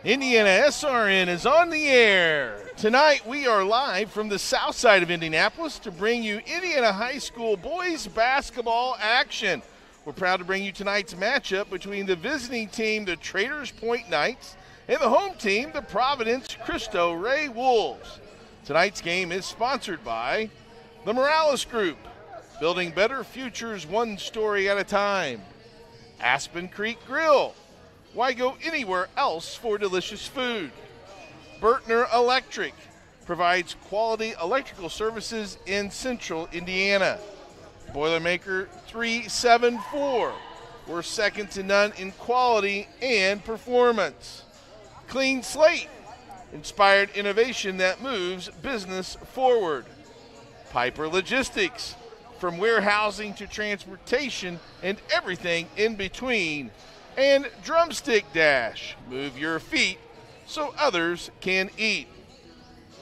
IndianaSRN is on the air. Tonight we are live from the south side of Indianapolis to bring you Indiana High School boys basketball action. We're proud to bring you tonight's matchup between the visiting team, the Traders Point Knights, and the home team, the Providence Cristo Ray Wolves. Tonight's game is sponsored by the Morales Group, building better futures one story at a time. Aspen Creek Grill, why go anywhere else for delicious food? Bertner Electric provides quality electrical services in central Indiana. Boilermaker 374, we're second to none in quality and performance. Clean Slate, inspired innovation that moves business forward. Piper Logistics, from warehousing to transportation and everything in between. And Drumstick Dash, move your feet so others can eat.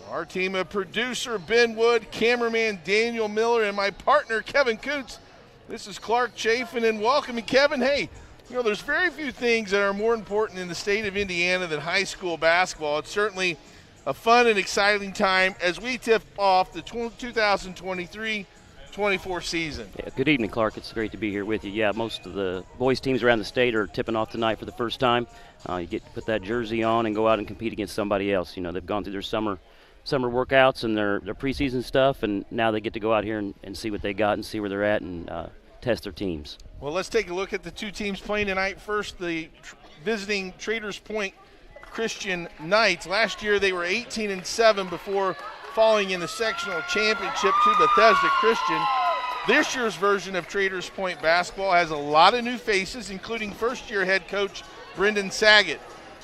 Our team of producer Ben Wood, cameraman Daniel Miller, and my partner Kevin Kuntz. This is Clark Chafin, and welcome. And Kevin, hey, you know, there's very few things that are more important in the state of Indiana than high school basketball. It's certainly a fun and exciting time as we tip off the 2023-24 season. Yeah, good evening, Clark. It's great to be here with you. Yeah, most of the boys teams around the state are tipping off tonight for the first time. You get to put that jersey on and go out and compete against somebody else. You know, they've gone through their summer workouts and their preseason stuff, and now they get to go out here and see what they got and see where they're at and test their teams. Well, let's take a look at the two teams playing tonight. First, the visiting Traders Point Christian Knights. Last year they were 18-7 before falling in the sectional championship to Bethesda Christian. This year's version of Traders Point basketball has a lot of new faces, including first-year head coach Brendan Saget.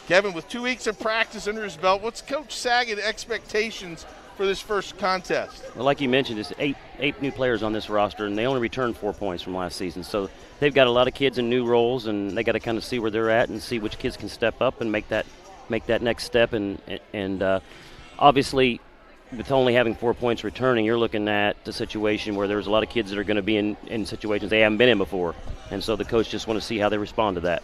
Kevin, with 2 weeks of practice under his belt, what's Coach Saget's expectations for this first contest? Well, like you mentioned, it's eight new players on this roster, and they only returned 4 points from last season. So they've got a lot of kids in new roles, and they got to kind of see where they're at and see which kids can step up and make that next step. And obviously, with only having 4 points returning, you're looking at the situation where there's a lot of kids that are going to be in situations they haven't been in before. And so the coach just want to see how they respond to that.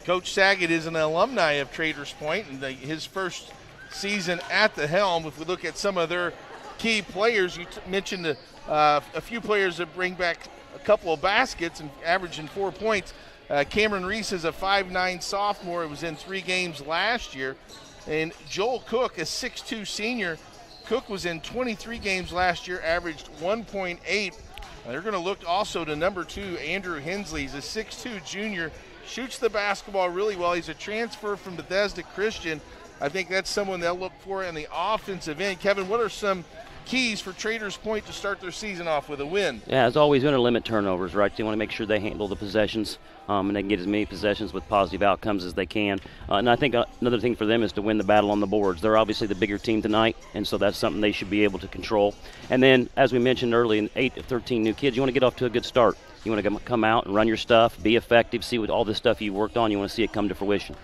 Coach Saget is an alumni of Traders Point, and his first season at the helm. If we look at some of their key players, you mentioned a few players that bring back a couple of baskets and averaging 4 points. Cameron Reese is a 5'9 sophomore. It was in 3 games last year. And Joel Cook, a 6'2 senior. Cook was in 23 games last year, averaged 1.8. They're going to look also to number 2, Andrew Hensley. He's a 6'2 junior, shoots the basketball really well. He's a transfer from Bethesda Christian. I think that's someone they'll look for in the offensive end. Kevin, what are some keys for Traders Point to start their season off with a win? Yeah, as always, going to limit turnovers, right? They want to make sure they handle the possessions and they can get as many possessions with positive outcomes as they can. And I think another thing for them is to win the battle on the boards. They're obviously the bigger team tonight, and so that's something they should be able to control. And then, as we mentioned earlier, 8 of 13 new kids, you want to get off to a good start. You want to come out and run your stuff, be effective, see what all this stuff you worked on, you want to see it come to fruition.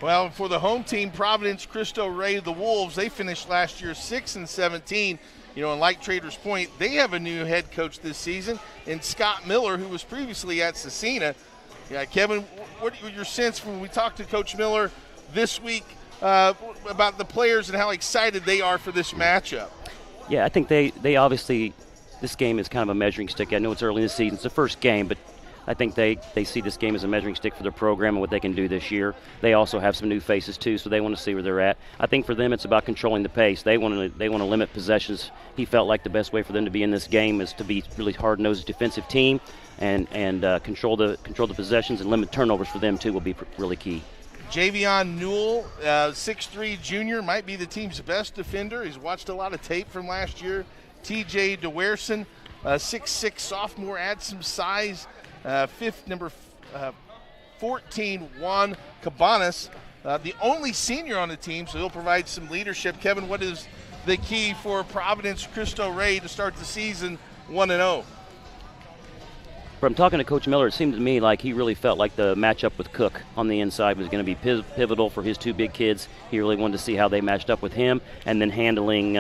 Well, for the home team, Providence Cristo Ray, the Wolves, they finished last year 6-17. You know, and like Traders Point, they have a new head coach this season, and Scott Miller, who was previously at Cecina. Yeah, Kevin, what your sense when we talked to Coach Miller this week about the players and how excited they are for this matchup? Yeah, I think they obviously, this game is kind of a measuring stick. I know it's early in the season. It's the first game, but I think they see this game as a measuring stick for their program and what they can do this year. They also have some new faces too, so they want to see where they're at. I think for them it's about controlling the pace. They want to limit possessions. He felt like the best way for them to be in this game is to be really hard-nosed defensive team and control the possessions and limit turnovers for them too will be really key. Javion Newell, 6'3 junior, might be the team's best defender. He's watched a lot of tape from last year. TJ DeWerson, 6'6 sophomore, adds some size. Number 14, Juan Cabanas, the only senior on the team, so he'll provide some leadership. Kevin, what is the key for Providence Cristo Ray to start the season 1-0? From talking to Coach Miller, it seemed to me like he really felt like the matchup with Cook on the inside was going to be pivotal for his 2 big kids. He really wanted to see how they matched up with him, and then handling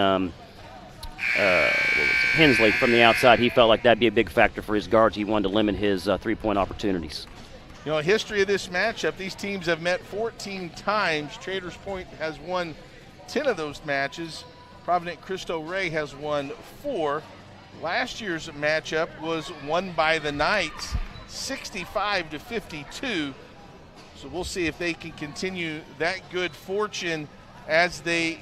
Hensley from the outside. He felt like that'd be a big factor for his guards. He wanted to limit his 3-point opportunities. You know, history of this matchup, these teams have met 14 times. Traders Point has won 10 of those matches. Providence Cristo Rey has won 4. Last year's matchup was won by the Knights 65-52. So we'll see if they can continue that good fortune as they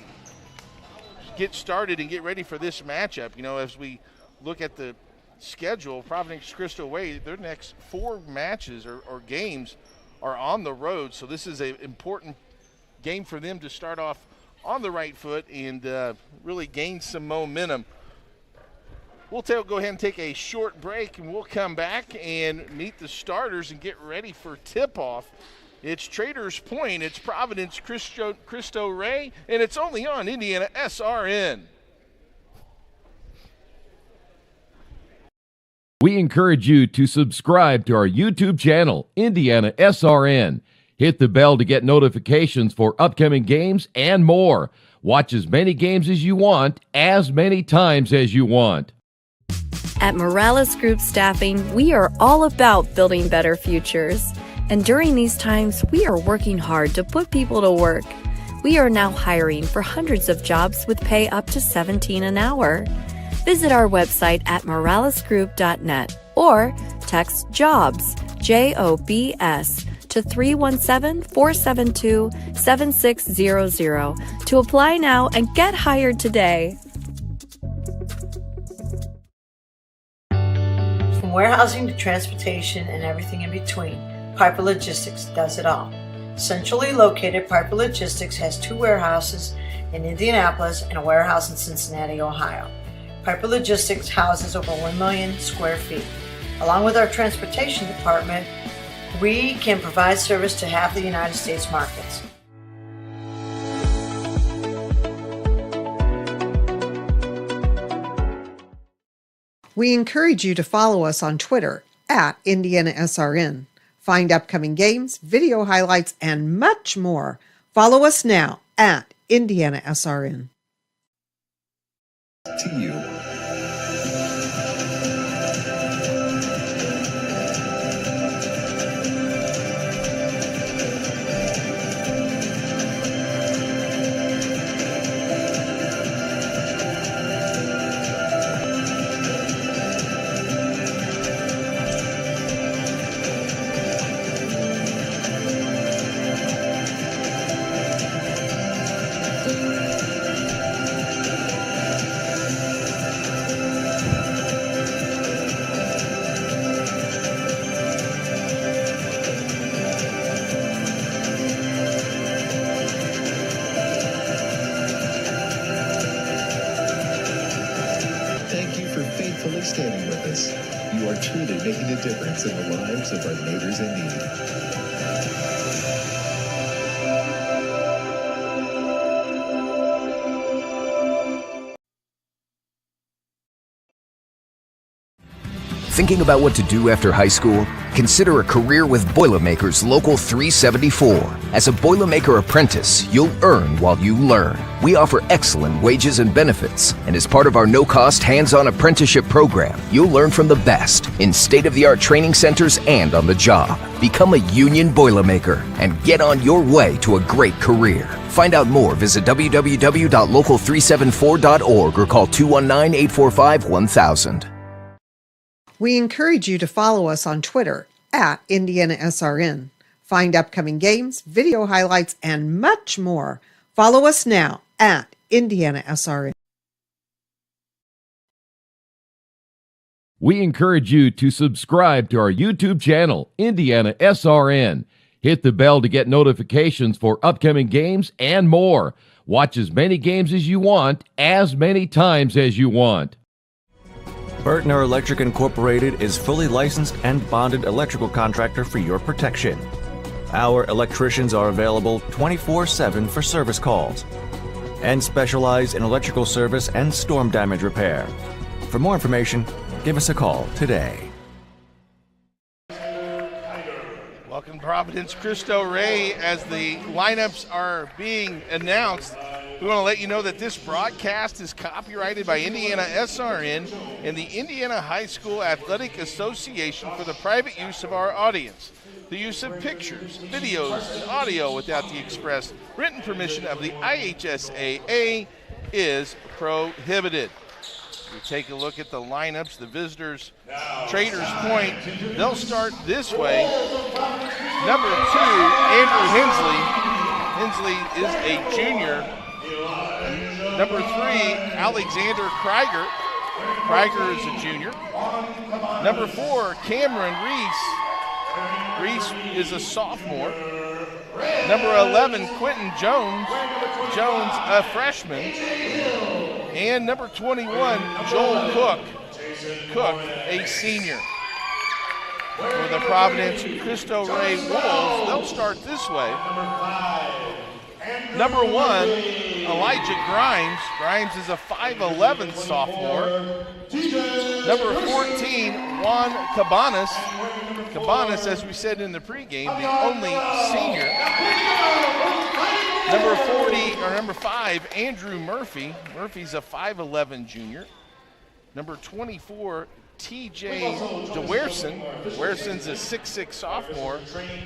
get started and get ready for this matchup. You know, as we look at the schedule, Providence Cristo Rey, their next 4 matches or games are on the road. So this is an important game for them to start off on the right foot and really gain some momentum. We'll go ahead and take a short break, and we'll come back and meet the starters and get ready for tip-off. It's Traders Point, it's Providence Cristo Rey, and it's only on IndianaSRN. We encourage you to subscribe to our YouTube channel, IndianaSRN. Hit the bell to get notifications for upcoming games and more. Watch as many games as you want, as many times as you want. At Morales Group Staffing, we are all about building better futures. And during these times, we are working hard to put people to work. We are now hiring for hundreds of jobs with pay up to $17 an hour. Visit our website at moralesgroup.net or text JOBS, JOBS, to 317-472-7600 to apply now and get hired today. From warehousing to transportation and everything in between, Piper Logistics does it all. Centrally located, Piper Logistics has 2 warehouses in Indianapolis and a warehouse in Cincinnati, Ohio. Piper Logistics houses over 1 million square feet. Along with our transportation department, we can provide service to half the United States markets. We encourage you to follow us on Twitter at IndianaSRN. Find upcoming games, video highlights, and much more. Follow us now at IndianaSRN. To you. Standing with us. You are truly making a difference in the lives of our neighbors in need. Thinking about what to do after high school? Consider a career with Boilermakers Local 374. As a Boilermaker apprentice, you'll earn while you learn. We offer excellent wages and benefits, and as part of our no-cost hands-on apprenticeship program, you'll learn from the best in state-of-the-art training centers and on the job. Become a union Boilermaker and get on your way to a great career. Find out more, visit www.local374.org or call 219-845-1000. We encourage you to follow us on Twitter at IndianaSRN. Find upcoming games, video highlights, and much more. Follow us now at IndianaSRN. We encourage you to subscribe to our YouTube channel, IndianaSRN. Hit the bell to get notifications for upcoming games and more. Watch as many games as you want, as many times as you want. Burtner Electric Incorporated is fully licensed and bonded electrical contractor for your protection. Our electricians are available 24/7 for service calls and specialize in electrical service and storm damage repair. For more information, give us a call today. Welcome to Providence Cristo Rey as the lineups are being announced. We want to let you know that this broadcast is copyrighted by IndianaSRN and the Indiana High School Athletic Association for the private use of our audience. The use of pictures, videos, and audio without the express written permission of the IHSAA is prohibited. We take a look at the lineups, the visitors, Traders Point. They'll start this way. Number 2, Andrew Hensley. Hensley is a junior. Number 3, Alexander Krieger. Krieger is a junior. Number 4, Cameron Reese. Reese is a sophomore. Number 11, Quentin Jones. Jones, a freshman. And number 21, Joel Cook. Cook, a senior. For the Providence Cristo Rey Wolves, they'll start this way. Number 1, Elijah Grimes. Grimes is a 5'11 sophomore. Number 14, Juan Cabanas. Cabanas, as we said in the pregame, the only senior. Number 5, Andrew Murphy. Murphy's a 5'11 junior. Number 24, TJ DeWerson. DeWerson's a 6'6 sophomore.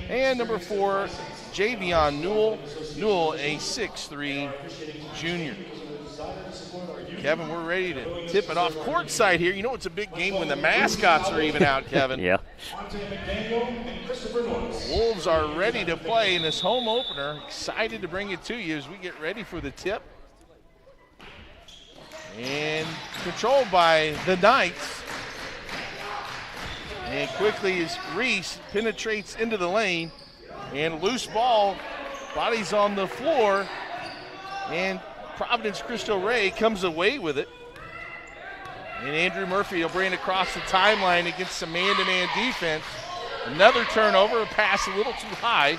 And number 4, Javion Newell. Newell, a 6'3 junior. Kevin, we're ready to tip it off courtside here. You know it's a big game when the mascots are even out, Kevin. Yeah. The Wolves are ready to play in this home opener. Excited to bring it to you as we get ready for the tip. And controlled by the Knights. And quickly as Reese penetrates into the lane. And loose ball, bodies on the floor. And Providence Cristo Rey comes away with it. And Andrew Murphy will bring it across the timeline against some man-to-man defense. Another turnover, a pass a little too high.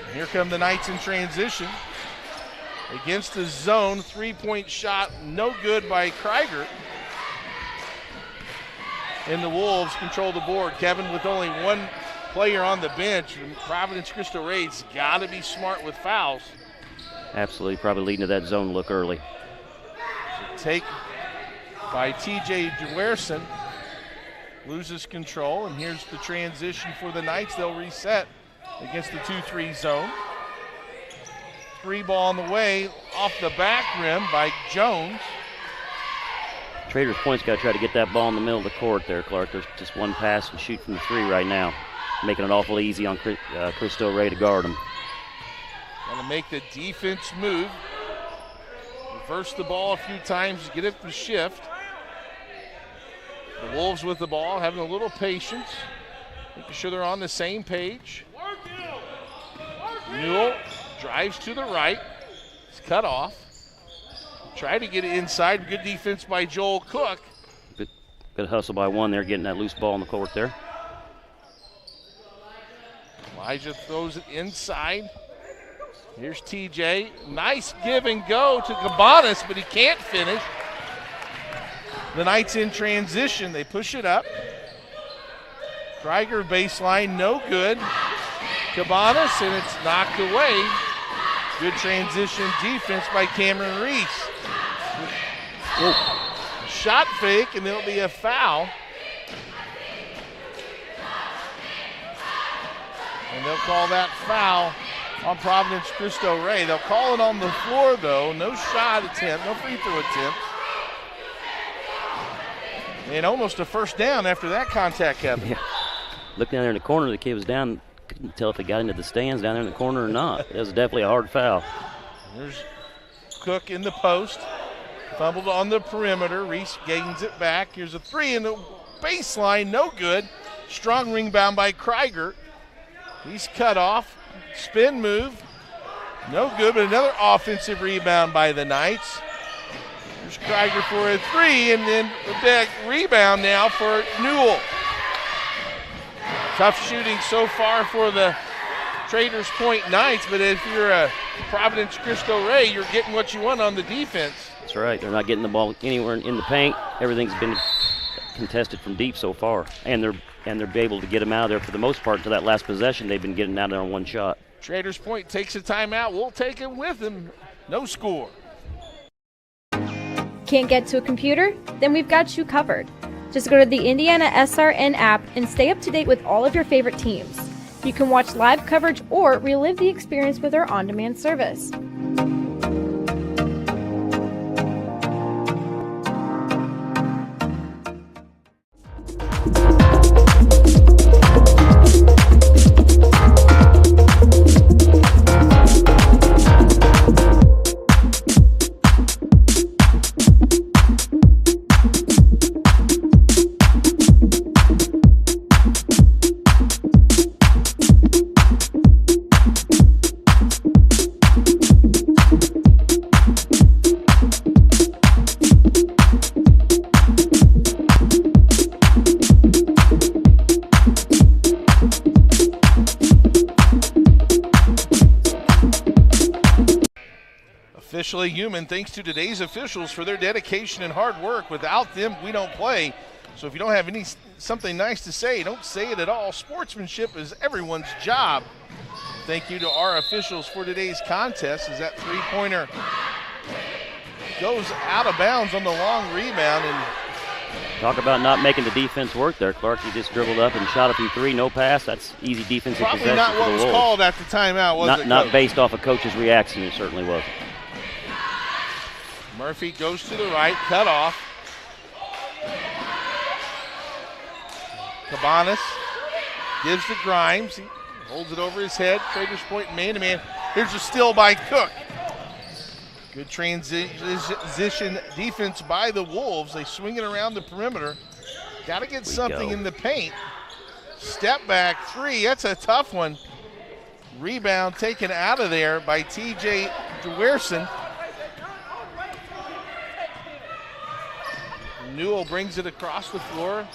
And here come the Knights in transition. Against the zone, three-point shot, no good by Krieger. And the Wolves control the board. Kevin, with only one player on the bench, Providence Cristo Rey's got to be smart with fouls. Absolutely, probably leading to that zone look early. So take by TJ DeWerson. Loses control, and here's the transition for the Knights. They'll reset against the 2-3 zone. 3 ball on the way, off the back rim by Jones. Traders Point's got to try to get that ball in the middle of the court there, Clark. There's just one pass and shoot from the 3 right now, making it awful easy on Cristo Rey to guard him. Going to make the defense move. Reverse the ball a few times, get it to shift. The Wolves with the ball, having a little patience, making sure they're on the same page. Newell drives to the right. It's cut off. Try to get it inside. Good defense by Joel Cook. Good hustle by one there, getting that loose ball in the court there. Elijah throws it inside. Here's TJ. Nice give and go to Cabanas, but he can't finish. The Knights in transition. They push it up. Krieger baseline, no good. Cabanas, and it's knocked away. Good transition defense by Cameron Reese. Shot fake, and there'll be a foul. And they'll call that foul on Providence Cristo Rey. They'll call it on the floor, though. No shot attempt, no free throw attempt. And almost a first down after that contact, Kevin. Yeah. Look down there in the corner. The kid was down. Couldn't tell if he got into the stands down there in the corner or not. It was definitely a hard foul. There's Cook in the post. Fumbled on the perimeter. Reese gains it back. Here's a 3 in the baseline. No good. Strong rebound by Krieger. He's cut off. Spin move. No good, but another offensive rebound by the Knights. There's Krieger for a 3, and then a big rebound now for Newell. Tough shooting so far for the Traders Point Knights, but if you're a Providence Cristo Rey, you're getting what you want on the defense. That's right. They're not getting the ball anywhere in the paint. Everything's been contested from deep so far, and they're able to get them out of there for the most part to that last possession. They've been getting out there on one shot. Traders Point takes a timeout. We'll take it with them. No score. Can't get to a computer? Then we've got you covered. Just go to the IndianaSRN app and stay up to date with all of your favorite teams. You can watch live coverage or relive the experience with our on-demand service. Officially human, thanks to today's officials for their dedication and hard work. Without them, we don't play. So if you don't have something nice to say, don't say it at all. Sportsmanship is everyone's job. Thank you to our officials for today's contest as that three-pointer goes out of bounds on the long rebound. And talk about not making the defense work there. Clark, he just dribbled up and shot a few three, no pass. That's easy defensive probably possession not for what the was Wolves. called at the timeout, was it? Not based off a coach's reaction, it certainly wasn't. Murphy goes to the right, cut off. Cabanas gives to Grimes. He holds it over his head. Traders point man-to-man. Here's a steal by Cook. Good transition defense by the Wolves. They swing it around the perimeter. Got to get something in the paint. Step back three. That's a tough one. Rebound taken out of there by T.J. Dwerson. Newell brings it across the floor.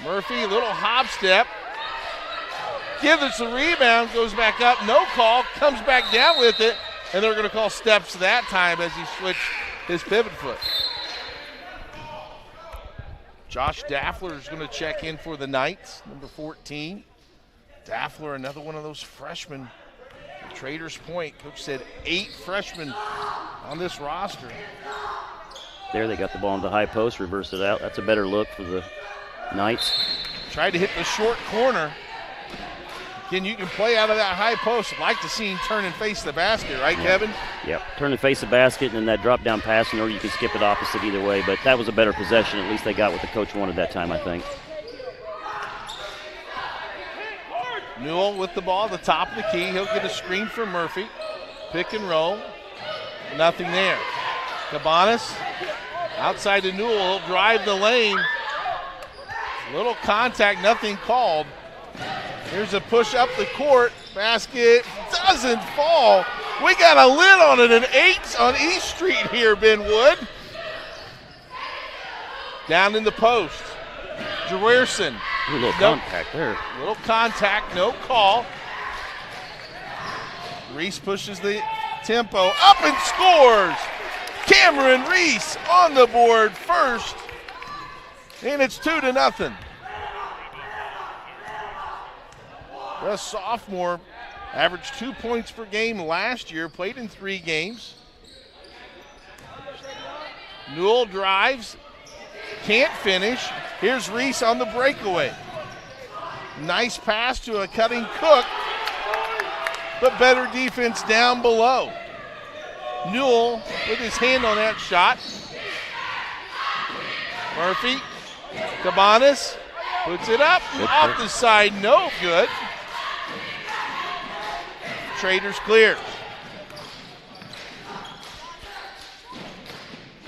Murphy, little hop step. Gives us a rebound, goes back up, no call, comes back down with it, and they're going to call steps that time as he switched his pivot foot. Josh Daffler is going to check in for the Knights, number 14. Daffler, another one of those freshmen. Traders Point, coach said 8 freshmen on this roster. There they got the ball in the high post, reversed it out. That's a better look for the Knights. Tried to hit the short corner. Again, you can play out of that high post. I'd like to see him turn and face the basket, right, Kevin? Yep, turn and face the basket, and then that drop-down pass, or you can skip it opposite either way. But that was a better possession. At least they got what the coach wanted that time, I think. Newell with the ball at the top of the key. He'll get a screen from Murphy. Pick and roll. Nothing there. Cabanas outside to Newell. He'll drive the lane. Little contact, nothing called. Here's a push up the court. Basket doesn't fall. We got a lid on it, an 8 on East Street here, Ben Wood. Down in the post. Dwerson. A little contact there. Little contact, no call. Reese pushes the tempo up and scores. Cameron Reese on the board first. And it's 2-0. The sophomore averaged 2 points per game last year, played in 3 games. Newell drives, can't finish. Here's Reese on the breakaway. Nice pass to a cutting Cook, but better defense down below. Newell with his hand on that shot. Murphy, Cabanas puts it up off the side, no good. Traders clear.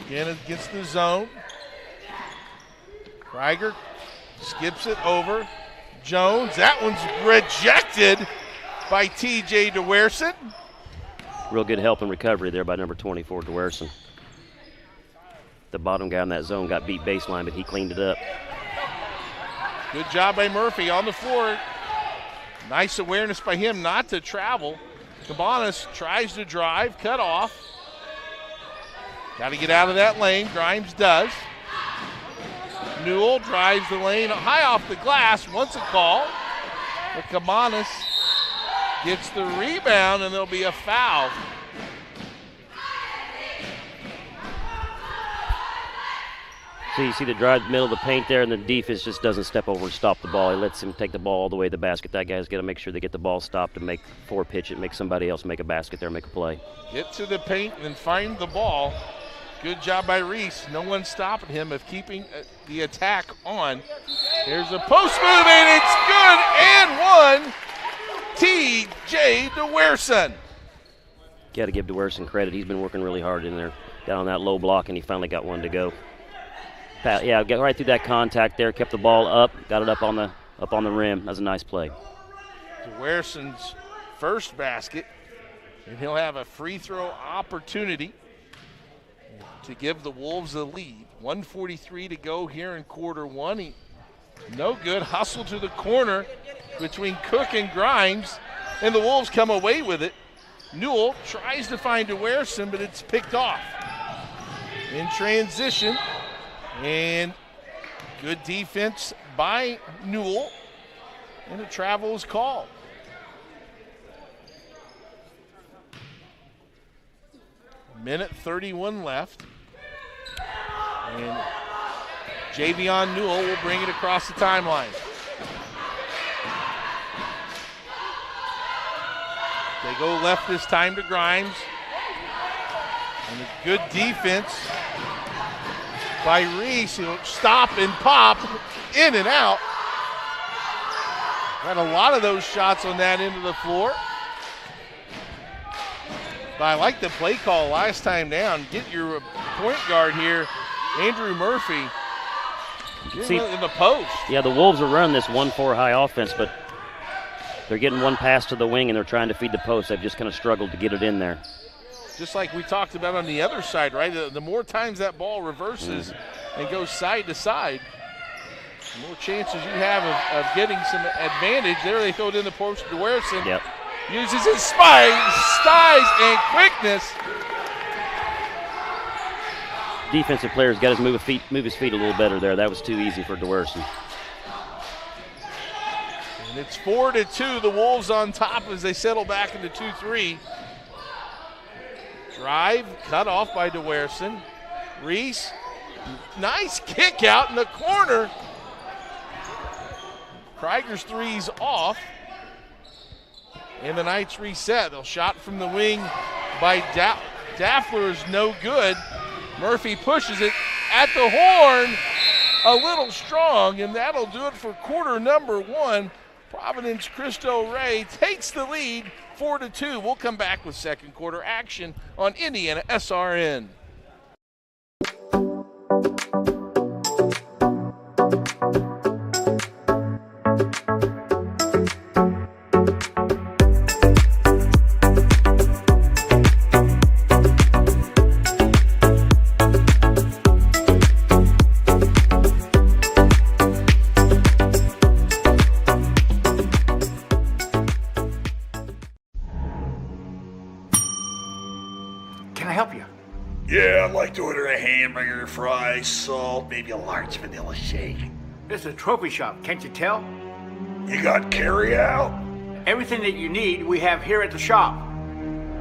Again against the zone. Krieger skips it over. Jones, that one's rejected by T.J. Dwerson. Real good help and recovery there by number 24, Dwerson. The bottom guy in that zone got beat baseline, but he cleaned it up. Good job by Murphy on the floor. Nice awareness by him not to travel. Cabanas tries to drive, cut off. Got to get out of that lane. Grimes does. Newell drives the lane high off the glass, wants a call. But Cabanas gets the rebound, and there'll be a foul. So you see the drive middle of the paint there, and the defense just doesn't step over and stop the ball. He lets him take the ball all the way to the basket. That guy's got to make sure they get the ball stopped and make forward pitch it, make somebody else make a basket there, make a play. Get to the paint and find the ball. Good job by Reese. No one stopping him of keeping the attack on. Here's a post move, and it's good and one. T.J. DeWerson. Got to give DeWerson credit. He's been working really hard in there. Got on that low block, and he finally got one to go. Yeah, got right through that contact there, kept the ball up, got it up on the rim. That was a nice play. DeWerson's first basket, and he'll have a free throw opportunity to give the Wolves a lead. 1:43 to go here in quarter one. No good. Hustle to the corner between Cook and Grimes, and the Wolves come away with it. Newell tries to find DeWerson, but it's picked off. In transition, and good defense by Newell, and a travel is called. Minute 31 left. And Javion Newell will bring it across the timeline. They go left this time to Grimes. And a good defense by Reese. He'll stop and pop, in and out. Got a lot of those shots on that end of the floor. But I like the play call last time down. Get your point guard here, Andrew Murphy, in the post. Yeah, the Wolves are running this 1-4 high offense, but they're getting one pass to the wing and they're trying to feed the post. They've just kind of struggled to get it in there. Just like we talked about on the other side, right? The more times that ball reverses and goes side to side, the more chances you have of getting some advantage. There they throw it in the post to DeWerson. Yep. Uses his size and quickness. Defensive players got to move his feet a little better there. That was too easy for DeWerson. And it's 4-2. The Wolves on top as they settle back into 2-3. Drive cut off by DeWerson. Reese, nice kick out in the corner. Krieger's three's off. And the Knights reset. They'll shot from the wing by Daffler is no good. Murphy pushes it at the horn, a little strong, and that'll do it for quarter number one. Providence Cristo Ray takes the lead 4-2. We'll come back with second quarter action on IndianaSRN. Yeah, I'd like to order a hamburger, fries, salt, maybe a large vanilla shake. This is a trophy shop, can't you tell? You got carry out? Everything that you need, we have here at the shop.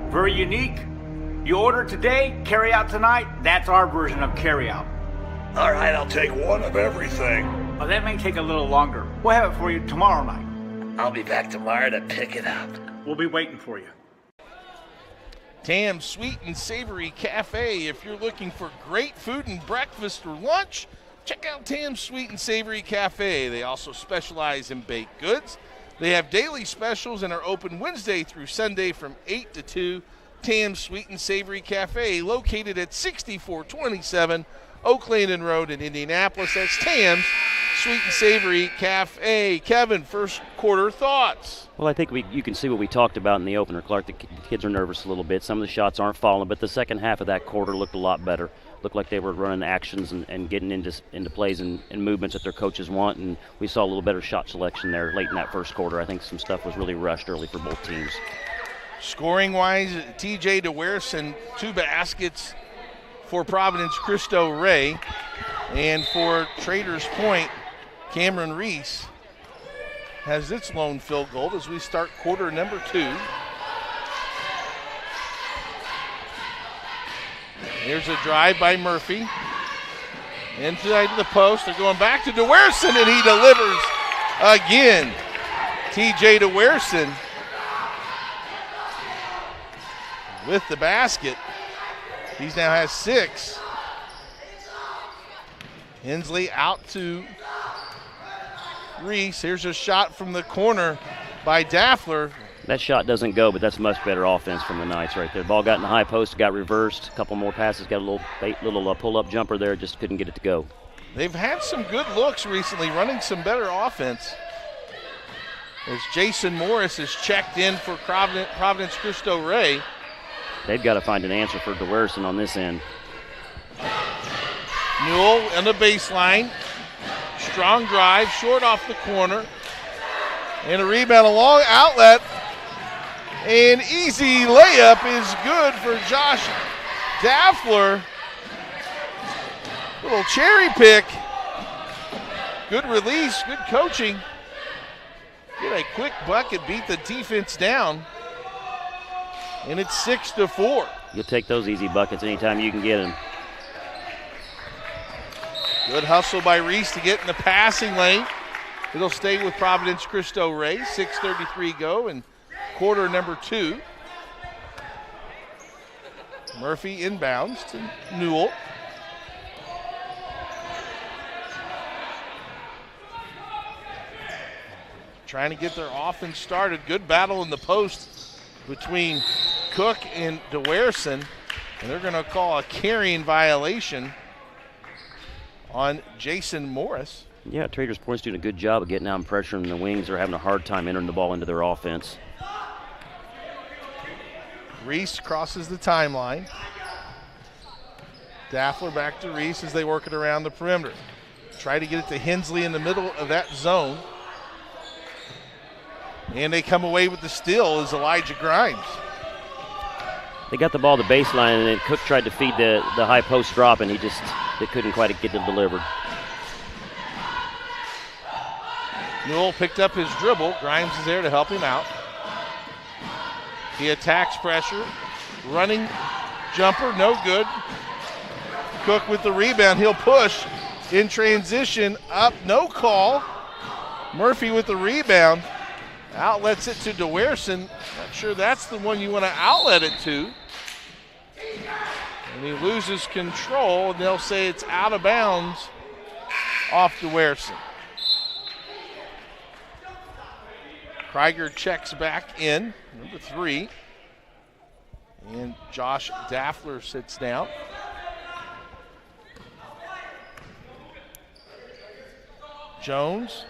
Very unique. You order today, carry out tonight. That's our version of carry out. All right, I'll take one of everything. Well, that may take a little longer. We'll have it for you tomorrow night. I'll be back tomorrow to pick it up. We'll be waiting for you. Tam's Sweet and Savory Cafe. If you're looking for great food and breakfast or lunch, check out Tam's Sweet and Savory Cafe. They also specialize in baked goods. They have daily specials and are open Wednesday through Sunday from 8 to 2. Tam's Sweet and Savory Cafe, located at 6427 Oak Landing Road in Indianapolis. That's Tam's Sweet and Savory Cafe. Kevin, first quarter thoughts? Well, I think you can see what we talked about in the opener, Clark. The kids are nervous a little bit. Some of the shots aren't falling, but the second half of that quarter looked a lot better. Looked like they were running actions and getting into plays and movements that their coaches want, and we saw a little better shot selection there late in that first quarter. I think some stuff was really rushed early for both teams. Scoring-wise, T.J. DeWerson, 2 baskets for Providence Cristo Ray, and for Traders Point, Cameron Reese has its lone field goal as we start quarter number 2. Here's a drive by Murphy. Inside to the post. They're going back to DeWerson, and he delivers again. TJ DeWerson with the basket. He now has 6. Hensley out to Reese. Here's a shot from the corner by Daffler. That shot doesn't go, but that's much better offense from the Knights right there. The ball got in the high post, got reversed. A couple more passes, got a little pull-up jumper there, just couldn't get it to go. They've had some good looks recently, running some better offense. As Jason Morris is checked in for Providence Cristo Rey. They've got to find an answer for DeWerson on this end. Newell on the baseline. Strong drive, short off the corner. And a rebound, a long outlet. An easy layup is good for Josh Daffler. Little cherry pick. Good release, good coaching. Get a quick bucket, beat the defense down. And it's 6-4. You'll take those easy buckets anytime you can get them. Good hustle by Reese to get in the passing lane. It'll stay with Providence Cristo Rey. 6:33 go in quarter number 2. Murphy inbounds to Newell. Trying to get their offense started. Good battle in the post between Cook and DeWerson. And they're going to call a carrying violation on Jason Morris. Yeah, Traders Point's doing a good job of getting out and pressuring the wings. They're having a hard time entering the ball into their offense. Reese crosses the timeline. Daffler back to Reese as they work it around the perimeter. Try to get it to Hensley in the middle of that zone. And they come away with the steal is Elijah Grimes. They got the ball to the baseline, and then Cook tried to feed the high post drop, and they couldn't quite get it delivered. Newell picked up his dribble. Grimes is there to help him out. He attacks pressure. Running jumper, no good. Cook with the rebound. He'll push in transition. Up, no call. Murphy with the rebound. Outlets it to DeWerson. Not sure that's the one you want to outlet it to. And he loses control, and they'll say it's out of bounds off DeWerson. Krieger checks back in, number 3. And Josh Daffler sits down. Jones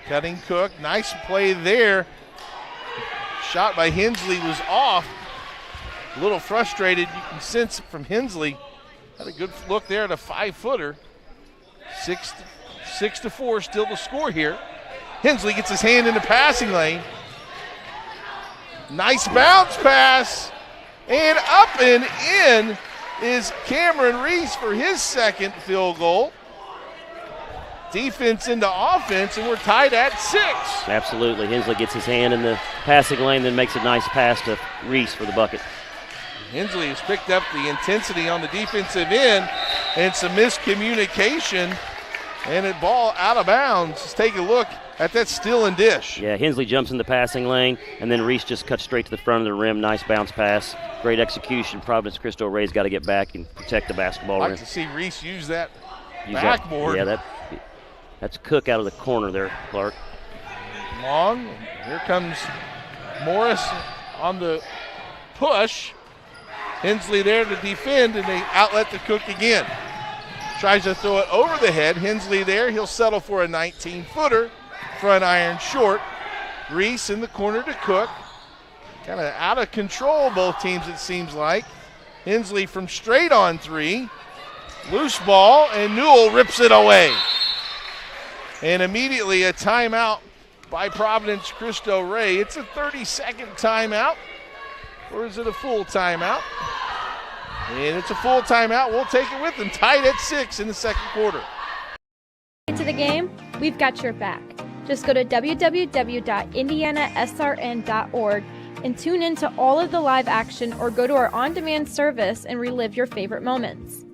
cutting Cook. Nice play there. Shot by Hensley was off. A little frustrated. You can sense it from Hensley. Had a good look there at a 5-footer. 6-4 still the score here. Hensley gets his hand in the passing lane. Nice bounce pass. And up and in is Cameron Reese for his second field goal. Defense into offense, and we're tied at 6. Absolutely. Hensley gets his hand in the passing lane, then makes a nice pass to Reese for the bucket. Hensley has picked up the intensity on the defensive end and some miscommunication, and it ball out of bounds. Let's take a look at that steal and dish. Yeah, Hensley jumps in the passing lane, and then Reese just cuts straight to the front of the rim. Nice bounce pass. Great execution. Providence Cristo Rey's got to get back and protect the basketball. I'd like to see Reese use that backboard. That's Cook out of the corner there, Clark. Long. Here comes Morris on the push. Hensley there to defend, and they outlet to Cook again. Tries to throw it over the head. Hensley there. He'll settle for a 19-footer. Front iron short. Reese in the corner to Cook. Kind of out of control, both teams, it seems like. Hensley from straight on 3. Loose ball, and Newell rips it away. And immediately a timeout by Providence Cristo Rey. It's a 30-second timeout, or is it a full timeout? And it's a full timeout. We'll take it with them. Tied at 6 in the second quarter. Into the game, we've got your back. Just go to www.IndianaSRN.org and tune in to all of the live action, or go to our on-demand service and relive your favorite moments.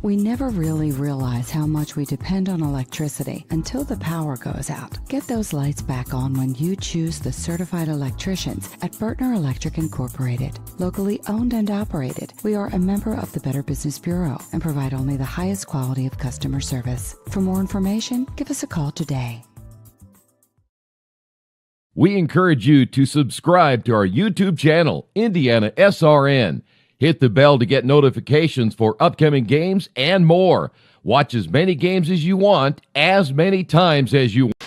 We never really realize how much we depend on electricity until the power goes out. Get those lights back on when you choose the certified electricians at Bertner Electric Incorporated. Locally owned and operated, we are a member of the Better Business Bureau and provide only the highest quality of customer service. For more information, give us a call today. We encourage you to subscribe to our YouTube channel, IndianaSRN. Hit the bell to get notifications for upcoming games and more. Watch as many games as you want, as many times as you want.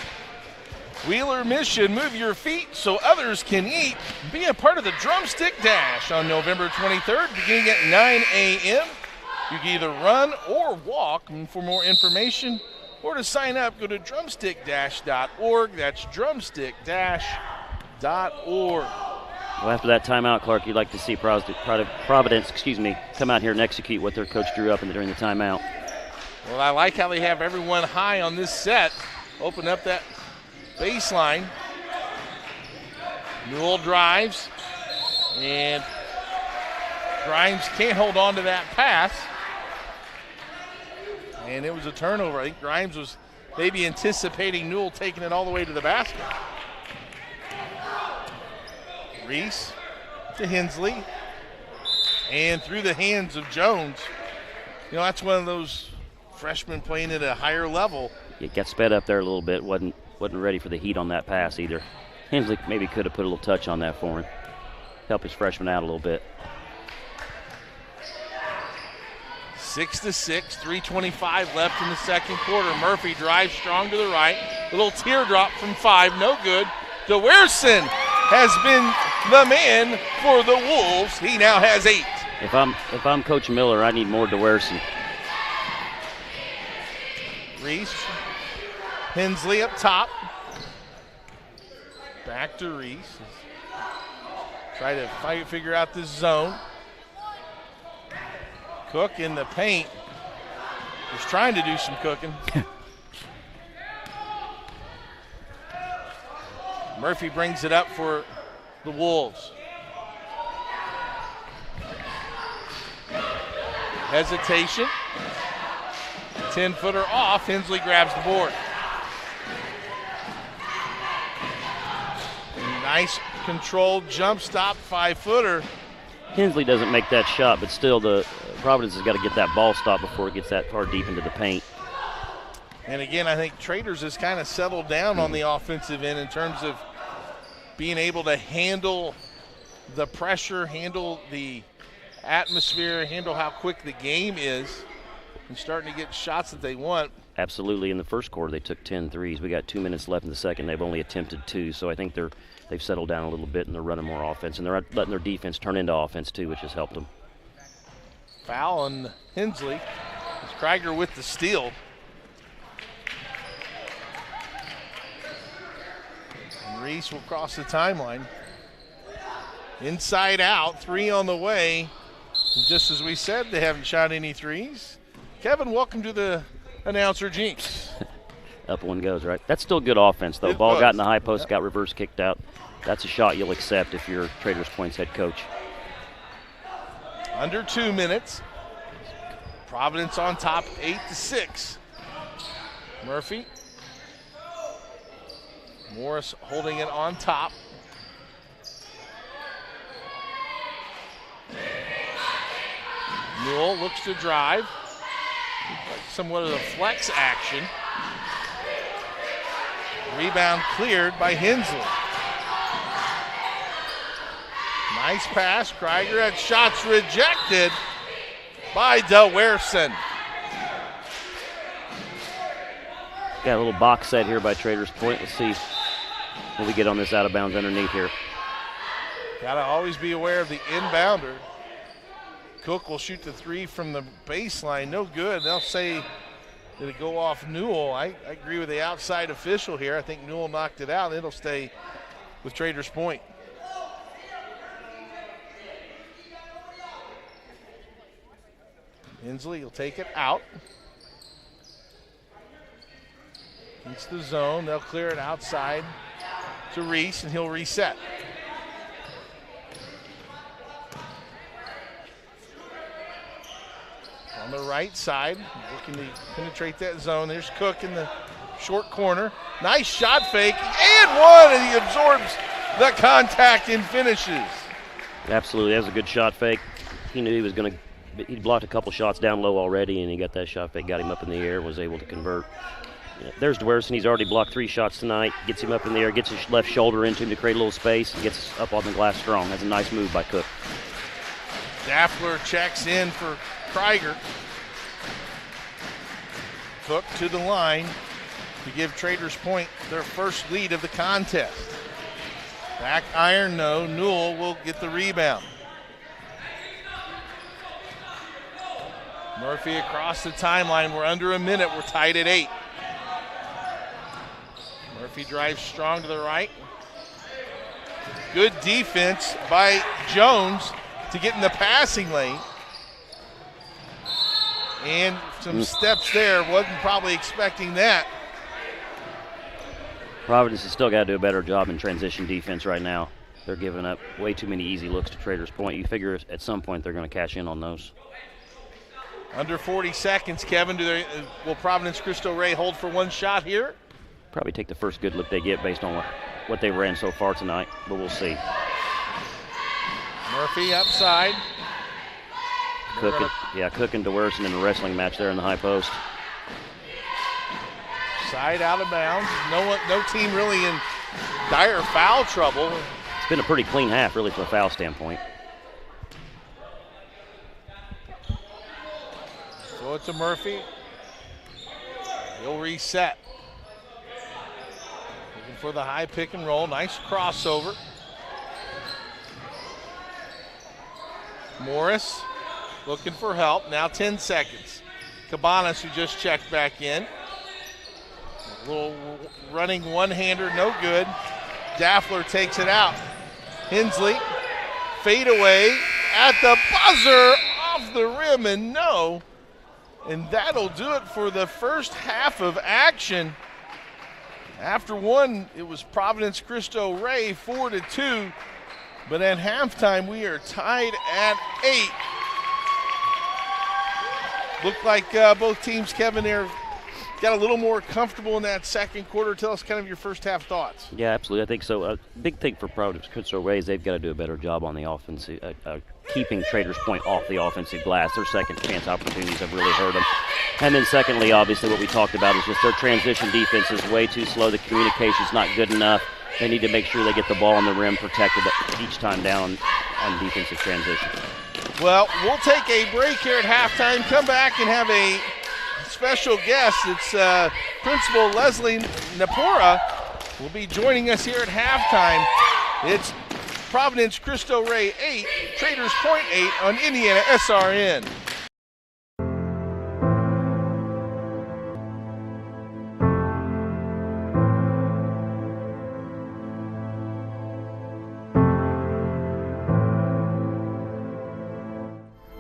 Wheeler Mission, move your feet so others can eat. Be a part of the Drumstick Dash on November 23rd, beginning at 9 a.m. You can either run or walk. And for more information or to sign up, go to drumstickdash.org. That's drumstickdash.org. Well, after that timeout, Clark, you'd like to see Providence, come out here and execute what their coach drew up during the timeout. Well, I like how they have everyone high on this set. Open up that baseline. Newell drives, and Grimes can't hold on to that pass. And it was a turnover. I think Grimes was maybe anticipating Newell taking it all the way to the basket. Reese to Hensley, and through the hands of Jones. You know, that's one of those freshmen playing at a higher level. It got sped up there a little bit, wasn't ready for the heat on that pass either. Hensley maybe could have put a little touch on that for him, help his freshman out a little bit. 6-6, 3:25 left in the second quarter. Murphy drives strong to the right. Little teardrop from 5, no good. DeWerson has been the man for the Wolves. He now has 8. If I'm Coach Miller, I need more DeWerson. Reese, Hensley up top. Back to Reese. Try to figure out this zone. Cook in the paint. He's trying to do some cooking. Murphy brings it up for the Wolves. Hesitation. 10-footer off. Hensley grabs the board. Nice controlled jump stop, 5-footer. Hensley doesn't make that shot, but still the Providence has got to get that ball stopped before it gets that far deep into the paint. And again, I think Traders has kind of settled down on the offensive end in terms of being able to handle the pressure, handle the atmosphere, handle how quick the game is, and starting to get shots that they want. Absolutely. In the first quarter, they took 10 threes. We got 2 minutes left in the second. They've only attempted 2, so I think they've settled down a little bit, and they're running more offense, and they're letting their defense turn into offense too, which has helped them. Foul on Hensley. It's Krieger with the steal. And Reese will cross the timeline. Inside out, 3 on the way. And just as we said, they haven't shot any threes. Kevin, welcome to the announcer jinx. Up one goes, right? That's still good offense, though. Ball got in the high post, got reverse kicked out. That's a shot you'll accept if you're Traders Point's head coach. Under 2 minutes. Providence on top, 8-6. Murphy. Morris holding it on top. Newell looks to drive. Somewhat of a flex action. Rebound cleared by Hensley. Nice pass. Krieger had shots rejected by DeWerson. Got a little box set here by Traders Point. Let's see what we get on this out of bounds underneath here. Got to always be aware of the inbounder. Cook will shoot the 3 from the baseline. No good. They'll say, did it go off Newell? I agree with the outside official here. I think Newell knocked it out. It'll stay with Traders Point. Hensley will take it out. It's the zone. They'll clear it outside to Reese, and he'll reset. On the right right side, looking to penetrate that zone. There's Cook in the short corner. Nice shot fake, and one, and he absorbs the contact and finishes. Absolutely, that was a good shot fake. He knew he was going to. He blocked a couple shots down low already, and he got that shot fake, got him up in the air, was able to convert. There's Dwerson. He's already blocked 3 shots tonight. Gets him up in the air, gets his left shoulder into him to create a little space, and gets up on the glass strong. That's a nice move by Cook. Daffler checks in for Krieger. Cook to the line to give Traders Point their first lead of the contest. Back iron, no. Newell will get the rebound. Murphy across the timeline. We're under a minute. We're tied at 8. Murphy drives strong to the right. Good defense by Jones to get in the passing lane. And some steps there. Wasn't probably expecting that. Providence has still got to do a better job in transition defense right now. They're giving up way too many easy looks to Traders Point. You figure at some point they're going to cash in on those. Under 40 seconds, Kevin. Will Providence Cristo Rey hold for one shot here? Probably take the first good look they get based on what they ran so far tonight, but we'll see. Murphy upside. Cook and Dwerson in the wrestling match there in the high post. Side out of bounds. No team really in dire foul trouble. It's been a pretty clean half, really, from a foul standpoint. So it's a Murphy. He'll reset. Looking for the high pick and roll. Nice crossover. Morris looking for help. Now 10 seconds. Cabanas, who just checked back in. A little running one-hander, no good. Daffler takes it out. Hensley, fade away at the buzzer, off the rim, and no. And that'll do it for the first half of action. After one, it was Providence Cristo Rey 4-2. But at halftime, we are tied at 8. Looked like both teams, Kevin, there got a little more comfortable in that second quarter. Tell us kind of your first half thoughts. Yeah, absolutely. I think so. A big thing for Providence Cristo Rey is they've got to do a better job on the offensive, keeping Traders Point off the offensive glass. Their second chance opportunities have really hurt them. And then secondly, obviously, what we talked about is just their transition defense is way too slow. The communication's not good enough. They need to make sure they get the ball on the rim protected each time down on defensive transition. Well, we'll take a break here at halftime, come back and have a special guest. It's Principal Leslie Napora will be joining us here at halftime. It's Providence Cristo Rey 8, Traders Point 8 on IndianaSRN.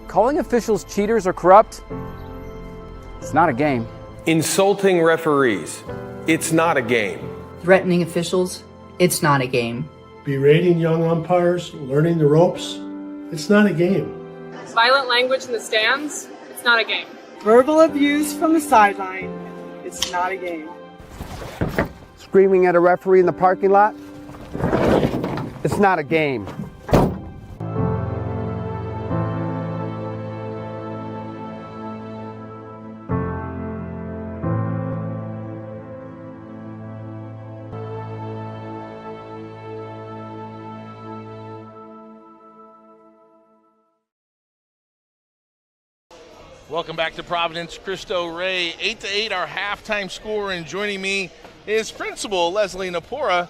Calling officials cheaters or corrupt, it's not a game. Insulting referees, it's not a game. Threatening officials, it's not a game. Berating young umpires, learning the ropes, it's not a game. Violent language in the stands, it's not a game. Verbal abuse from the sideline, it's not a game. Screaming at a referee in the parking lot, it's not a game. Welcome back to Providence Cristo Rey. 8-8, our halftime score, and joining me is Principal Leslie Napora.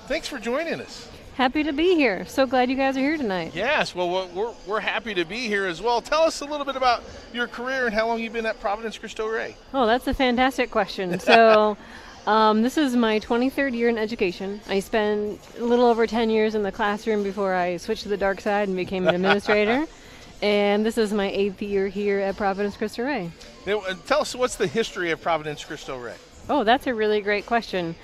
Thanks for joining us. Happy to be here. So glad you guys are here tonight. Yes, well, we're happy to be here as well. Tell us a little bit about your career and how long you've been at Providence Cristo Rey. Oh, that's a fantastic question. So this is my 23rd year in education. I spent a little over 10 years in the classroom before I switched to the dark side and became an administrator. And this is my 8th year here at Providence Cristo Rey. Now, tell us, what's the history of Providence Cristo Rey? Oh, that's a really great question.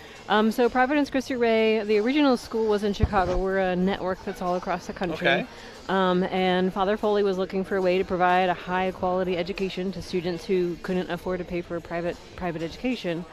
So Providence, Cristo Rey, the original school was in Chicago. We're a network that's all across the country. Okay. And Father Foley was looking for a way to provide a high-quality education to students who couldn't afford to pay for a private education.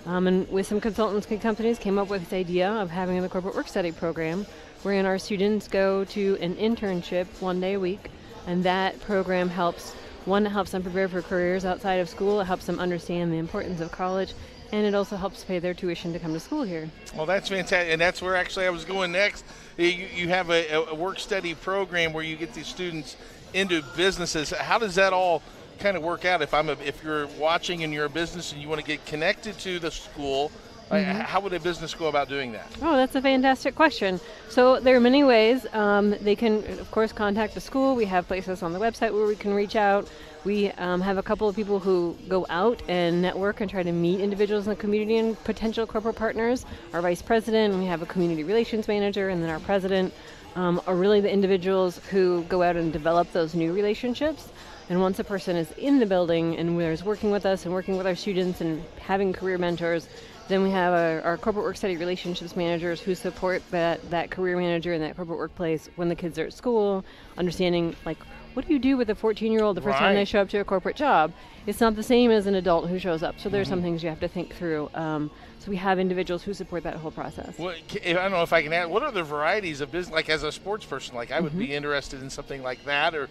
And with some consultants and companies came up with this idea of having the corporate work study program, wherein our students go to an internship 1 day a week, and that program helps them prepare for careers outside of school. It helps them understand the importance of college, and it also helps pay their tuition to come to school here. Well, that's fantastic, and that's where actually I was going next. You have a work-study program where you get these students into businesses. How does that all kind of work out? If you're watching and you're a business and you want to get connected to the school, how would a business go about doing that? Oh, that's a fantastic question. So there are many ways. They can, of course, contact the school. We have places on the website where we can reach out. We have a couple of people who go out and network and try to meet individuals in the community and potential corporate partners. Our vice president, we have a community relations manager, and then our president are really the individuals who go out and develop those new relationships. And once a person is in the building and is working with us and working with our students and having career mentors, then we have our corporate work study relationships managers who support that career manager in that corporate workplace when the kids are at school, understanding like, what do you do with a 14-year-old the first time they show up to a corporate job? It's not the same as an adult who shows up. So there's some things you have to think through. So we have individuals who support that whole process. Well, I don't know if I can add, what are the varieties of business, like as a sports person, like I would be interested in something like that, or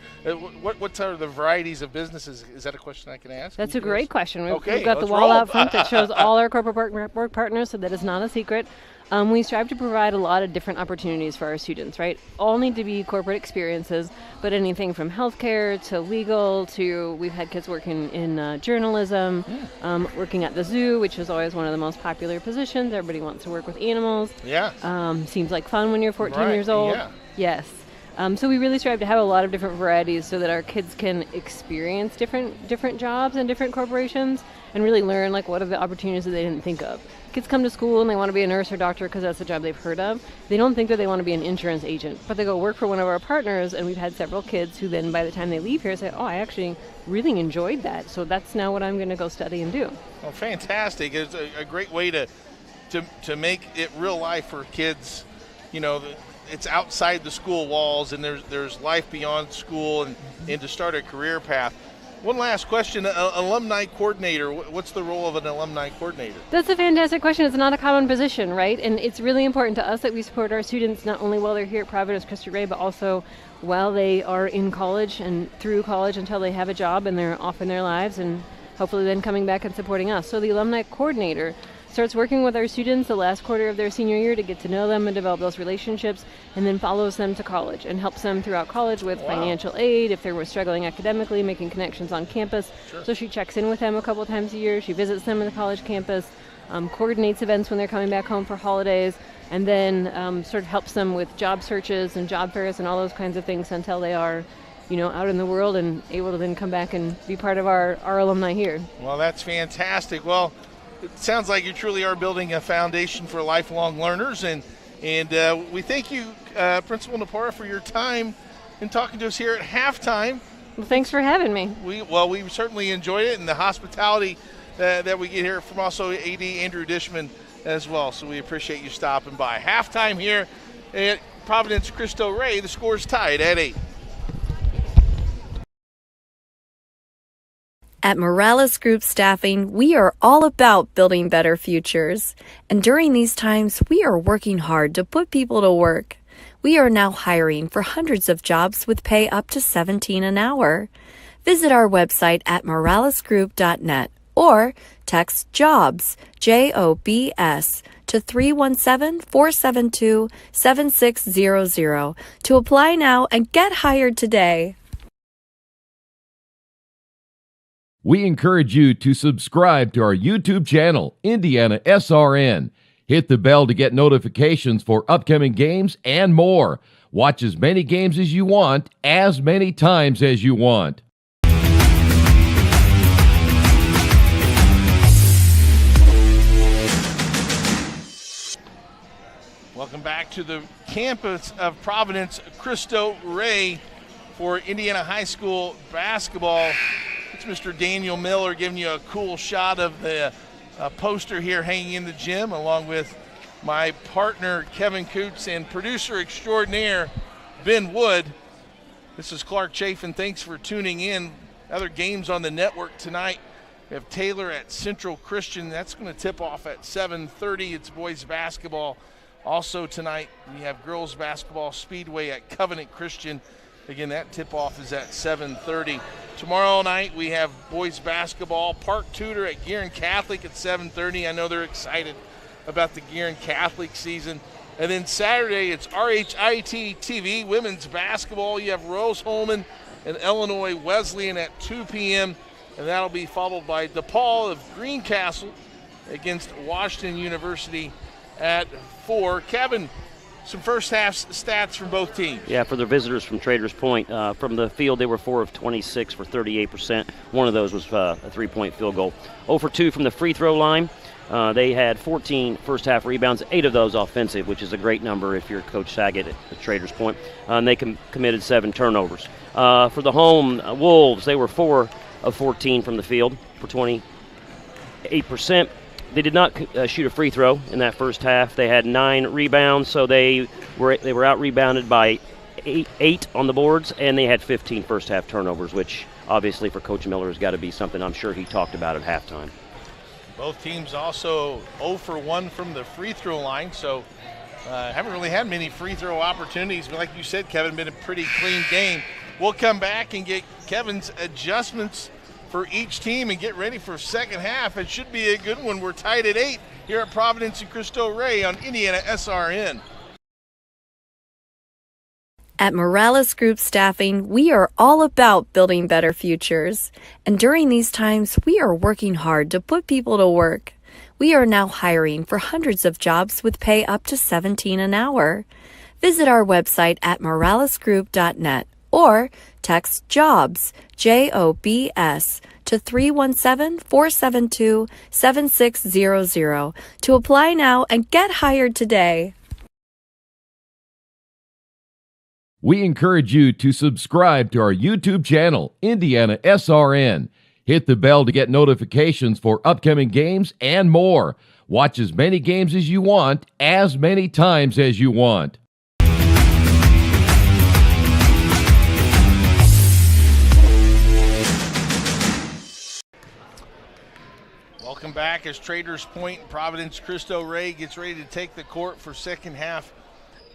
what are the varieties of businesses? Is that a question I can ask? That's a great question. Okay, we've got the wall out front that shows all our corporate work partners, so that is not a secret. We strive to provide a lot of different opportunities for our students, right? All need to be corporate experiences, but anything from healthcare to legal to, we've had kids working in journalism, working at the zoo, which is always one of the most popular positions. Everybody wants to work with animals. Yeah. Seems like fun when you're 14 years old. Yeah. Yes. So we really strive to have a lot of different varieties so that our kids can experience different jobs and different corporations and really learn like what are the opportunities that they didn't think of. Kids come to school and they want to be a nurse or doctor because that's the job they've heard of. They don't think that they want to be an insurance agent, but they go work for one of our partners, and we've had several kids who then by the time they leave here say, oh, I actually really enjoyed that, so that's now what I'm going to go study and do. Well, fantastic. It's a great way to make it real life for kids. You know, it's outside the school walls, and there's life beyond school, and to start a career path. One last question, alumni coordinator, what's the role of an alumni coordinator? That's a fantastic question. It's not a common position, right? And it's really important to us that we support our students not only while they're here at Providence, Cristo Rey, but also while they are in college and through college until they have a job and they're off in their lives, and hopefully then coming back and supporting us. So the alumni coordinator starts working with our students the last quarter of their senior year to get to know them and develop those relationships, and then follows them to college and helps them throughout college with financial aid if they were struggling academically, making connections on campus. Sure. So she checks in with them a couple times a year. She visits them in the college campus, coordinates events when they're coming back home for holidays, and then sort of helps them with job searches and job fairs and all those kinds of things until they are out in the world and able to then come back and be part of our alumni here. Well, that's fantastic. Well, it sounds like you truly are building a foundation for lifelong learners, and we thank you, Principal Napora, for your time and talking to us here at halftime. Well, thanks for having me. We certainly enjoyed it, and the hospitality that we get here from also AD Andrew Dishman as well, so we appreciate you stopping by. Halftime here at Providence Cristo Rey, the score's tied at 8. At Morales Group Staffing, we are all about building better futures. And during these times, we are working hard to put people to work. We are now hiring for hundreds of jobs with pay up to $17 an hour. Visit our website at moralesgroup.net or text JOBS, JOBS, to 317-472-7600 to apply now and get hired today. We encourage you to subscribe to our YouTube channel, IndianaSRN. Hit the bell to get notifications for upcoming games and more. Watch as many games as you want, as many times as you want. Welcome back to the campus of Providence Cristo Rey for Indiana High School basketball. It's Mr. Daniel Miller giving you a cool shot of the poster here hanging in the gym, along with my partner Kevin Coots and producer extraordinaire Ben Wood. This is Clark Chafin. Thanks for tuning in. Other games on the network tonight. We have Taylor at Central Christian. That's going to tip off at 7:30. It's boys basketball. Also tonight, we have girls basketball Speedway at Covenant Christian. Again, that tip-off is at 7:30. Tomorrow night, we have boys basketball Park Tudor at Guerin Catholic at 7:30. I know they're excited about the Guerin Catholic season. And then Saturday, it's RHIT TV women's basketball. You have Rose-Hulman and Illinois Wesleyan at 2 p.m., and that'll be followed by DePaul of Greencastle against Washington University at 4. Kevin, some first half stats from both teams. Yeah, for the visitors from Traders Point, from the field, they were 4 of 26 for 38%. One of those was a three-point field goal. 0 for 2 from the free throw line. They had 14 first half rebounds, 8 of those offensive, which is a great number if you're Coach Saget at the Traders Point. And they committed 7 turnovers. For the home Wolves, they were 4 of 14 from the field for 28%. They did not shoot a free throw in that first half. They had 9 rebounds, so they were out rebounded by 8 on the boards, and they had 15 first half turnovers, which obviously for Coach Miller has got to be something I'm sure he talked about at halftime. Both teams also 0 for 1 from the free throw line, so haven't really had many free throw opportunities. But like you said, Kevin, been a pretty clean game. We'll come back and get Kevin's adjustments for each team and get ready for second half. It should be a good one. We're tied at 8 here at Providence and Cristo Rey on IndianaSRN. At Morales Group Staffing, we are all about building better futures. And during these times, we are working hard to put people to work. We are now hiring for hundreds of jobs with pay up to $17 an hour. Visit our website at moralesgroup.net or text JOBS, JOBS, to 317-472-7600 to apply now and get hired today. We encourage you to subscribe to our YouTube channel, IndianaSRN. Hit the bell to get notifications for upcoming games and more. Watch as many games as you want, as many times as you want. Welcome back as Traders Point, Providence Cristo Rey gets ready to take the court for second half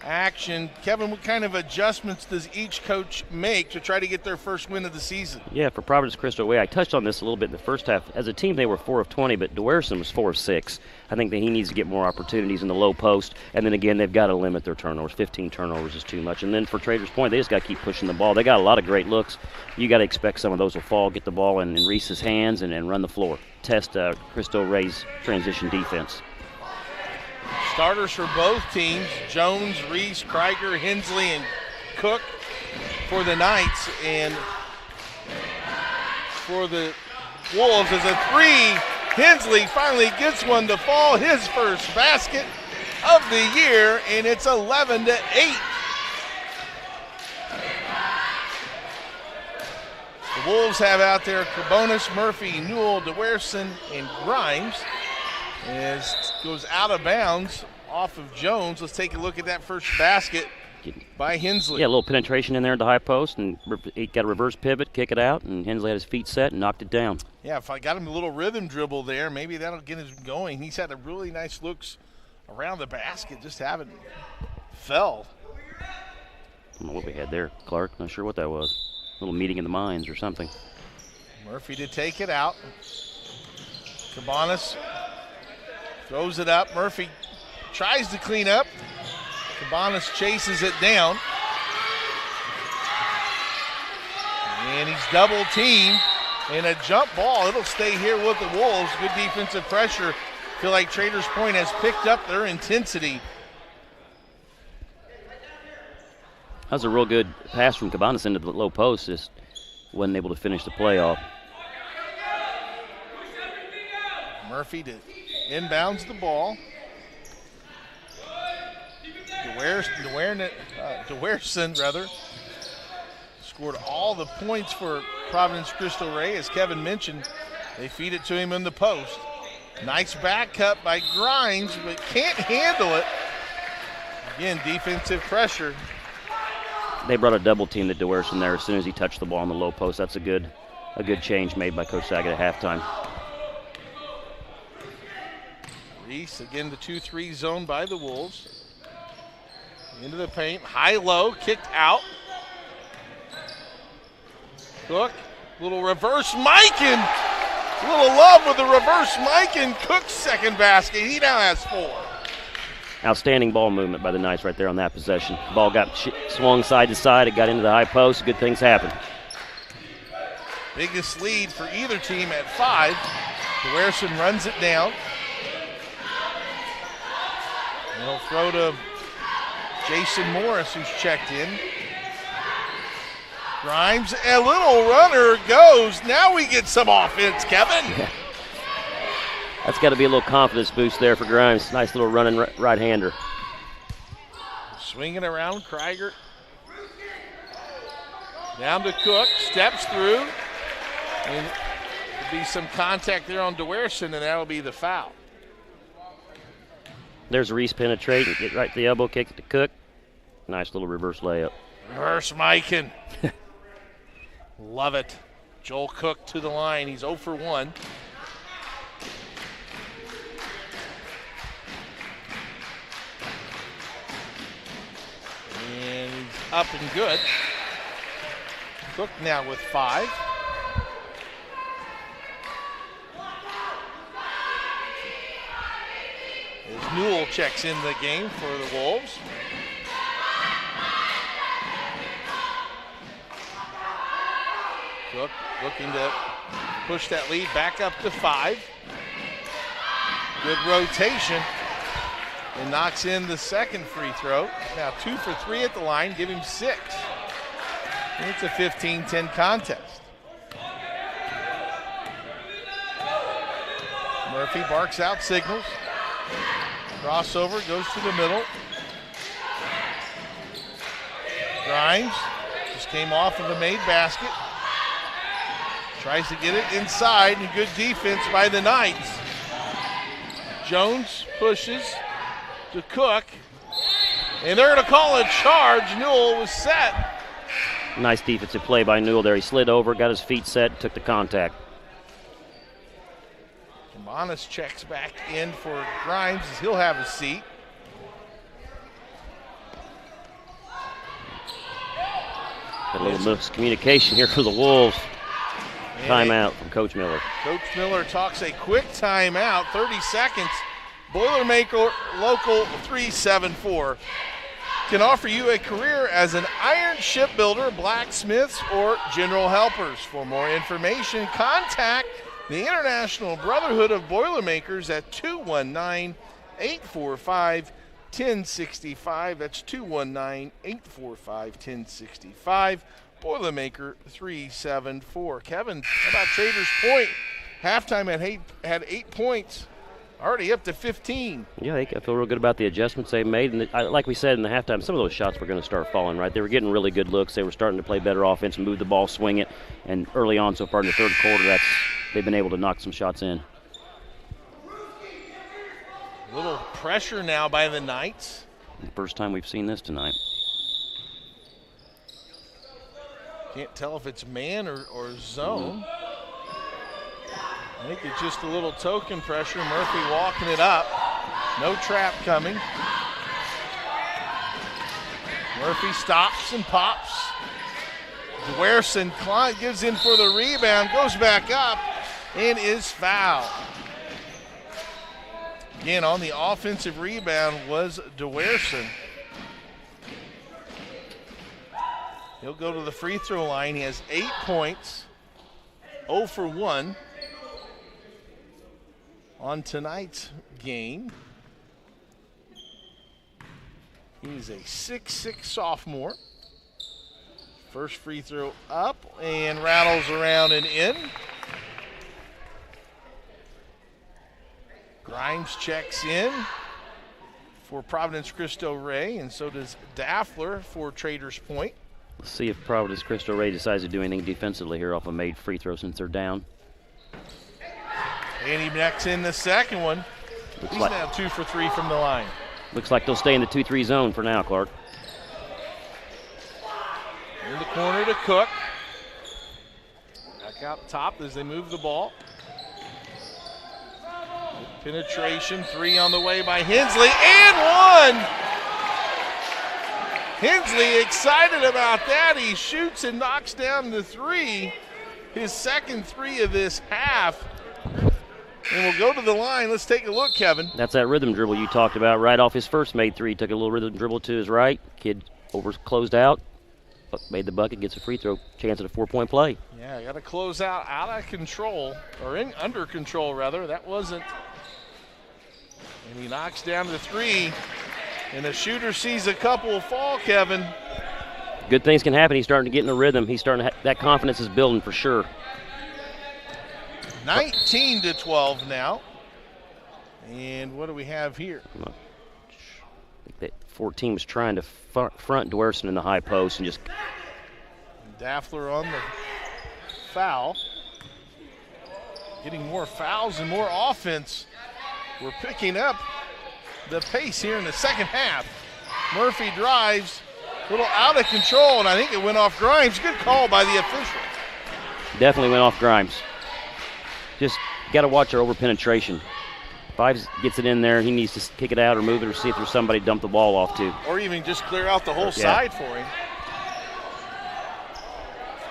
action. Kevin, what kind of adjustments does each coach make to try to get their first win of the season? Yeah, for Providence Cristo Rey, I touched on this a little bit in the first half. As a team, they were 4 of 20, but Dwerson was 4 of 6. I think that he needs to get more opportunities in the low post, and then again, they've got to limit their turnovers. 15 turnovers is too much. And then for Traders Point, they just got to keep pushing the ball. They got a lot of great looks. You got to expect some of those will fall, get the ball in Reese's hands, and run the floor. Test Cristo Rey's transition defense. Starters for both teams, Jones, Reese, Krieger, Hensley, and Cook for the Knights. And for the Wolves is a 3. Hensley finally gets one to fall, his first basket of the year, and it's 11-8. The Wolves have out there Carbonis, Murphy, Newell, DeWerson, and Grimes. As goes out of bounds off of Jones. Let's take a look at that first basket by Hensley. Yeah, a little penetration in there at the high post, and he got a reverse pivot, kick it out, and Hensley had his feet set and knocked it down. Yeah, if I got him a little rhythm dribble there, maybe that'll get him going. He's had a really nice looks around the basket, just haven't fell. I don't know what we had there, Clark. Not sure what that was. A little meeting in the minds or something. Murphy to take it out. Cabanas throws it up. Murphy tries to clean up. Cabanas chases it down. And he's double teamed. And a jump ball. It'll stay here with the Wolves. Good defensive pressure. Feel like Traders Point has picked up their intensity. That was a real good pass from Cabanas into the low post. Just wasn't able to finish the play off. Murphy to inbounds the ball. DeWerson scored all the points for Providence Cristo Rey. As Kevin mentioned, they feed it to him in the post. Nice back cut by Grimes, but can't handle it. Again, defensive pressure. They brought a double team to DeWerson there as soon as he touched the ball on the low post. That's a good change made by Coach Saget at halftime. Reese, again, the 2-3 zone by the Wolves. Into the paint, high-low, kicked out. Cook, little reverse Mikan. A little love with the reverse Mikan. Cook's second basket. He now has 4. Outstanding ball movement by the Knights right there on that possession. Ball got swung side to side. It got into the high post. Good things happened. Biggest lead for either team at 5. DeWerson runs it down. And he'll throw to Jason Morris, who's checked in. Grimes, a little runner goes. Now we get some offense, Kevin. Yeah. That's got to be a little confidence boost there for Grimes. Nice little running right-hander. Swinging around, Krieger. Down to Cook, steps through. And there'll be some contact there on DeWerson, and that'll be the foul. There's Reese penetrating, get right to the elbow, kick it to Cook. Nice little reverse layup. Reverse Mikan. Love it. Joel Cook to the line. He's 0 for 1. And he's up and good. Cook now with 5. As Newell checks in the game for the Wolves. Cook looking to push that lead back up to 5. Good rotation. And knocks in the second free throw. Now 2 for 3 at the line, give him 6. And it's a 15-10 contest. Murphy barks out signals. Crossover goes to the middle. Grimes just came off of a made basket. Tries to get it inside, and good defense by the Knights. Jones pushes to Cook, and they're going to call a charge. Newell was set. Nice defensive play by Newell there. He slid over, got his feet set, took the contact. Romanis checks back in for Grimes as he'll have a seat. Got a little miscommunication here for the Wolves. Timeout from Coach Miller. Coach Miller talks a quick timeout, 30 seconds. Boilermaker Local 374 can offer you a career as an iron shipbuilder, blacksmiths, or general helpers. For more information, contact the International Brotherhood of Boilermakers at 219-845-1065. That's 219-845-1065. Boilermaker 374. Kevin, how about Traders Point? Halftime had 8 points, already up to 15. Yeah, I feel real good about the adjustments they made. And like we said in the halftime, some of those shots were going to start falling, right? They were getting really good looks. They were starting to play better offense, move the ball, swing it. And early on so far in the third quarter, they've been able to knock some shots in. A little pressure now by the Knights. The first time we've seen this tonight. Can't tell if it's man or zone. I think it's just a little token pressure. Murphy walking it up. No trap coming. Murphy stops and pops. DeWerson gives in for the rebound, goes back up, and is fouled. Again, on the offensive rebound was DeWerson. He'll go to the free throw line. He has 8 points, 0 for 1 on tonight's game. He's a 6'6" sophomore. First free throw up and rattles around and in. Grimes checks in for Providence Cristo Ray, and so does Daffler for Traders Point. Let's see if Providence Cristo Ray decides to do anything defensively here off a made free throw since they're down. And he necks in the second one. He's now 2 for 3 from the line. Looks like they'll stay in the 2-3 zone for now, Clark. In the corner to Cook. Back out top as they move the ball. Penetration, 3 on the way by Hensley, and 1! Hensley excited about that. He shoots and knocks down the 3. His second 3 of this half. And we'll go to the line. Let's take a look, Kevin. That's that rhythm dribble you talked about right off his first made 3. Took a little rhythm dribble to his right. Kid closed out, made the bucket, gets a free throw, chance at a 4-point play. Yeah, got to close out of control, or under control, rather. That wasn't. And he knocks down the 3. And the shooter sees a couple fall, Kevin. Good things can happen. He's starting to get in a rhythm. He's starting to that confidence is building for sure. 19-12 now. And what do we have here? I think that 14 was trying to front Dwerson in the high post and just. Daffler on the foul. Getting more fouls and more offense. We're picking up the pace here in the second half. Murphy drives, a little out of control, and I think it went off Grimes. Good call by the official. Definitely went off Grimes. Just got to watch our over penetration. If Ives gets it in there, he needs to kick it out or move it or see if there's somebody to dump the ball off to. Or even just clear out the whole side for him.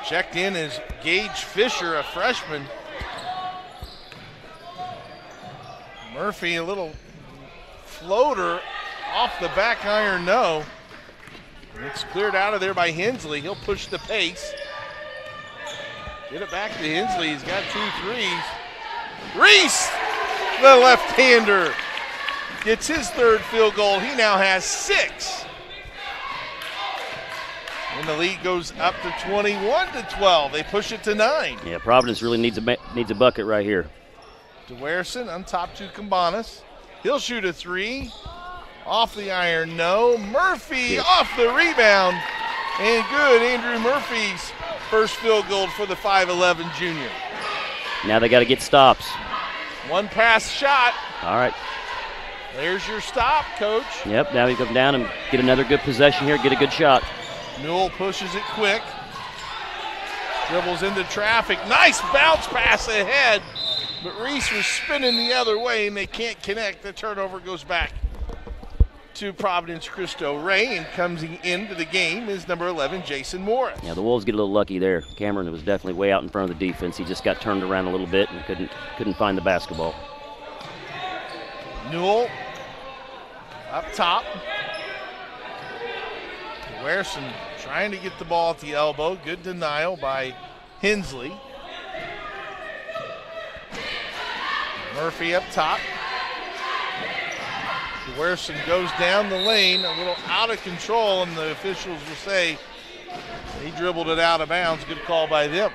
Checked in is Gage Fisher, a freshman. Murphy, a little floater off the back iron, no. It's cleared out of there by Hensley. He'll push the pace. Get it back to Hensley. He's got 2 threes. Reese, the left-hander, gets his 3rd field goal. He now has 6. And the lead goes up to 21-12. They push it to 9. Yeah, Providence really needs a bucket right here. Dwerson on top to Cambanis. He'll shoot a 3. Off the iron, no. Murphy off the rebound. And good. Andrew Murphy's first field goal for the 5'11 junior. Now they got to get stops. One pass shot. All right. There's your stop, Coach. Yep, now we come down and get another good possession here, get a good shot. Newell pushes it quick. Dribbles into traffic. Nice bounce pass ahead. But Reese was spinning the other way, and they can't connect. The turnover goes back to Providence Cristo. Ray, and coming into the game is number 11, Jason Morris. Yeah, the Wolves get a little lucky there. Cameron was definitely way out in front of the defense. He just got turned around a little bit and couldn't find the basketball. Newell up top. Dwerson trying to get the ball at the elbow. Good denial by Hensley. Murphy up top. Dwerson goes down the lane, a little out of control, and the officials will say he dribbled it out of bounds. Good call by them.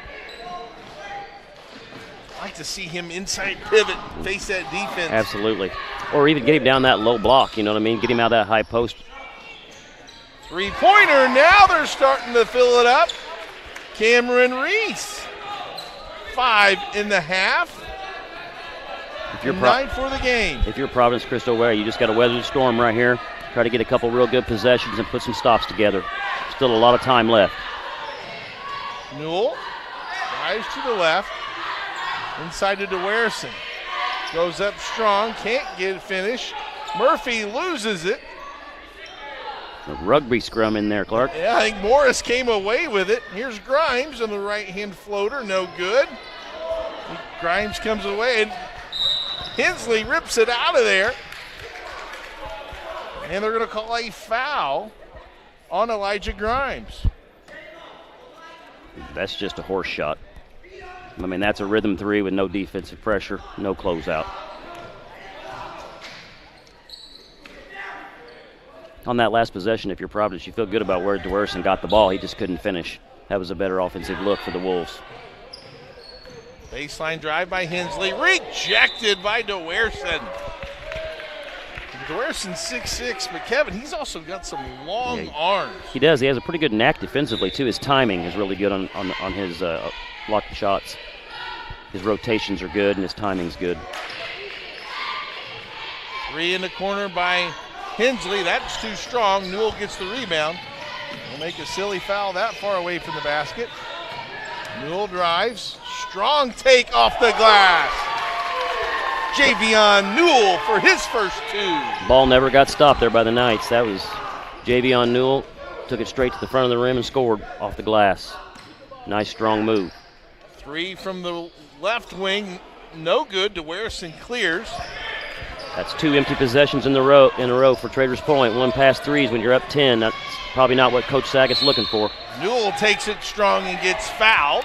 I'd like to see him inside pivot, face that defense. Absolutely. Or even get him down that low block, you know what I mean? Get him out of that high post. Three-pointer, now they're starting to fill it up. Cameron Reese, 5.5. If you're 9 for the game. If you're Providence Cristo Way, you just got to weather the storm right here. Try to get a couple real good possessions and put some stops together. Still a lot of time left. Newell drives to the left. Inside to Dwerson. Goes up strong, can't get it finished. Murphy loses it. A rugby scrum in there, Clark. Yeah, I think Morris came away with it. Here's Grimes on the right-hand floater, no good. Grimes comes away, and Hensley rips it out of there. And they're going to call a foul on Elijah Grimes. That's just a horse shot. I mean, that's a rhythm three with no defensive pressure, no closeout. On that last possession, if you're Providence, you feel good about where Dwerson got the ball. He just couldn't finish. That was a better offensive look for the Wolves. Baseline drive by Hensley, rejected by Dwerson. Dwerson's 6'6", but Kevin, he's also got some long arms. He does. He has a pretty good knack defensively, too. His timing is really good on his blocked shots. his rotations are good and his timing's good. 3 in the corner by Hensley. That's too strong. Newell gets the rebound. Will make a silly foul that far away from the basket. Newell drives. Strong take off the glass. Javion Newell for his first 2. Ball never got stopped there by the Knights. That was Javion Newell. Took it straight to the front of the rim and scored off the glass. Nice, strong move. 3 from the left wing. No good. DeWarrison clears. That's 2 empty possessions in a row for Traders Point. 1 pass threes when you're up 10. That's probably not what Coach Saga's looking for. Newell takes it strong and gets fouled.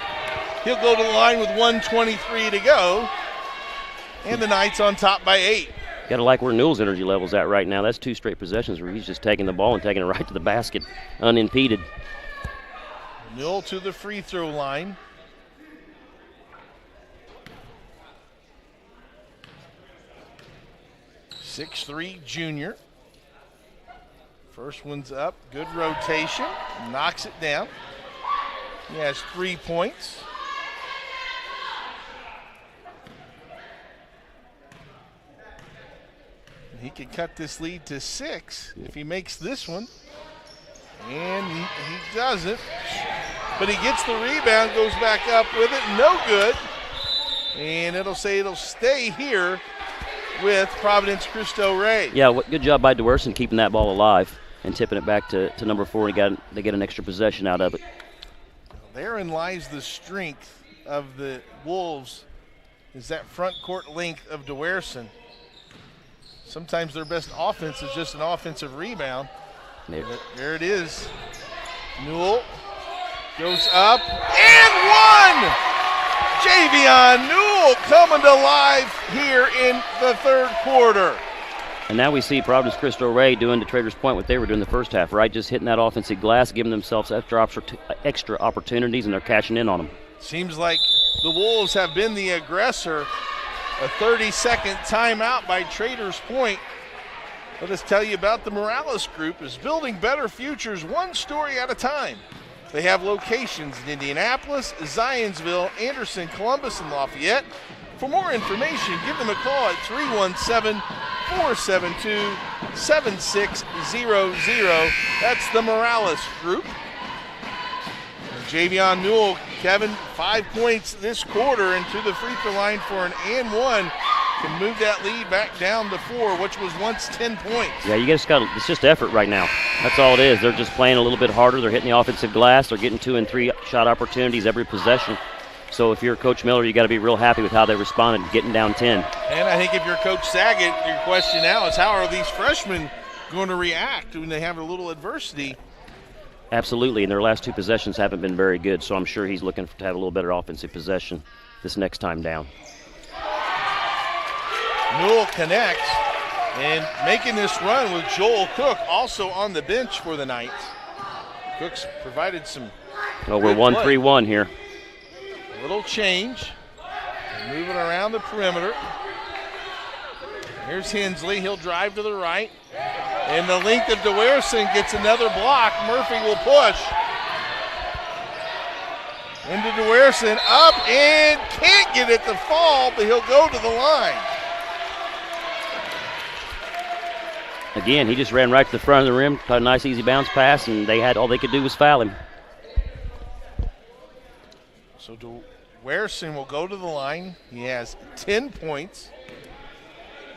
He'll go to the line with 1:23 to go. And the Knights on top by 8. Got to like where Newell's energy level's at right now. That's 2 straight possessions where he's just taking the ball and taking it right to the basket unimpeded. Newell to the free throw line. .63 junior. First one's up. Good rotation. Knocks it down. He has 3 points. He could cut this lead to 6 if he makes this one. And he doesn't. But he gets the rebound, goes back up with it. No good. And it'll stay here with Providence Cristo Ray. Yeah, good job by DeWarrison keeping that ball alive and tipping it back to number 4. They get an extra possession out of it. Therein lies the strength of the Wolves, is that front court length of DeWarrison. Sometimes their best offense is just an offensive rebound. There it is. Newell goes up and 1! Javion Newell coming to life here in the third quarter. And now we see Providence Cristo Ray doing to Traders Point what they were doing the first half, right? Just hitting that offensive glass, giving themselves extra opportunities, and they're cashing in on them. Seems like the Wolves have been the aggressor. A 30-second timeout by Traders Point. Let us tell you about the Morales Group is building better futures one story at a time. They have locations in Indianapolis, Zionsville, Anderson, Columbus, and Lafayette. For more information, give them a call at 317-472-7600. That's the Morales Group. And Javion Newell, Kevin, 5 points this quarter, and to the free throw line for an and 1. Can move that lead back down to 4, which was once 10 points. Yeah, it's just effort right now. That's all it is. They're just playing a little bit harder. They're hitting the offensive glass. They're getting 2 and 3 shot opportunities every possession. So if you're Coach Miller, you got to be real happy with how they responded, getting down 10. And I think if you're Coach Saget, your question now is how are these freshmen going to react when they have a little adversity? Absolutely, and their last 2 possessions haven't been very good, so I'm sure he's looking to have a little better offensive possession this next time down. Newell connects, and making this run with Joel Cook also on the bench for the Knights. Cook's provided some. Oh, we're 1-3-1 here. A little change. Moving around the perimeter. Here's Hensley. He'll drive to the right. And the length of DeWarrison gets another block. Murphy will push. Into DeWarrison, up and can't get it to fall, but he'll go to the line. Again, he just ran right to the front of the rim, caught a nice easy bounce pass, and all they could do was foul him. So DeWarrison will go to the line. He has 10 points.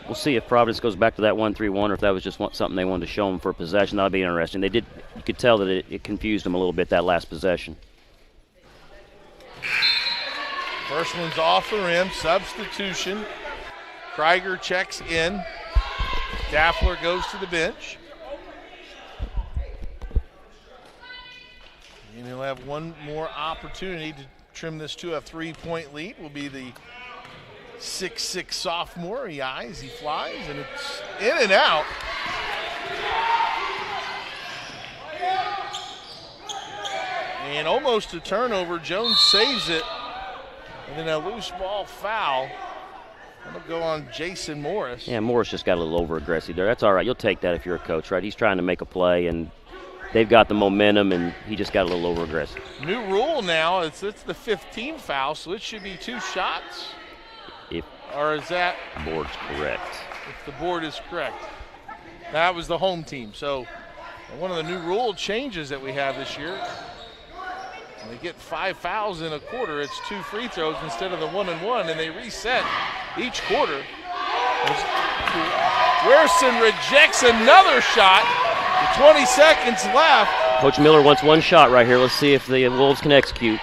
We'll see if Providence goes back to that 1-3-1 or if that was just something they wanted to show him for a possession. That'll be interesting. You could tell that it confused him a little bit, that last possession. First one's off the rim, substitution. Krieger checks in. Daffler goes to the bench. And he'll have one more opportunity to trim this to a 3-point lead. Will be the 6'6" sophomore. He eyes, he flies, and it's in and out. And almost a turnover. Jones saves it. And then a loose ball foul. That'll go on Jason Morris. Yeah, Morris just got a little over-aggressive there. That's all right. You'll take that if you're a coach, right? He's trying to make a play, and they've got the momentum, and he just got a little over-aggressive. New rule now, it's the 15th foul, so it should be 2 shots. Or is that? The board's correct. If the board is correct. That was the home team. So one of the new rule changes that we have this year. When they get 5 fouls in a quarter, it's 2 free throws instead of the 1 and 1, and they reset each quarter. Werson rejects another shot. With 20 seconds left. Coach Miller wants one shot right here. Let's see if the Wolves can execute.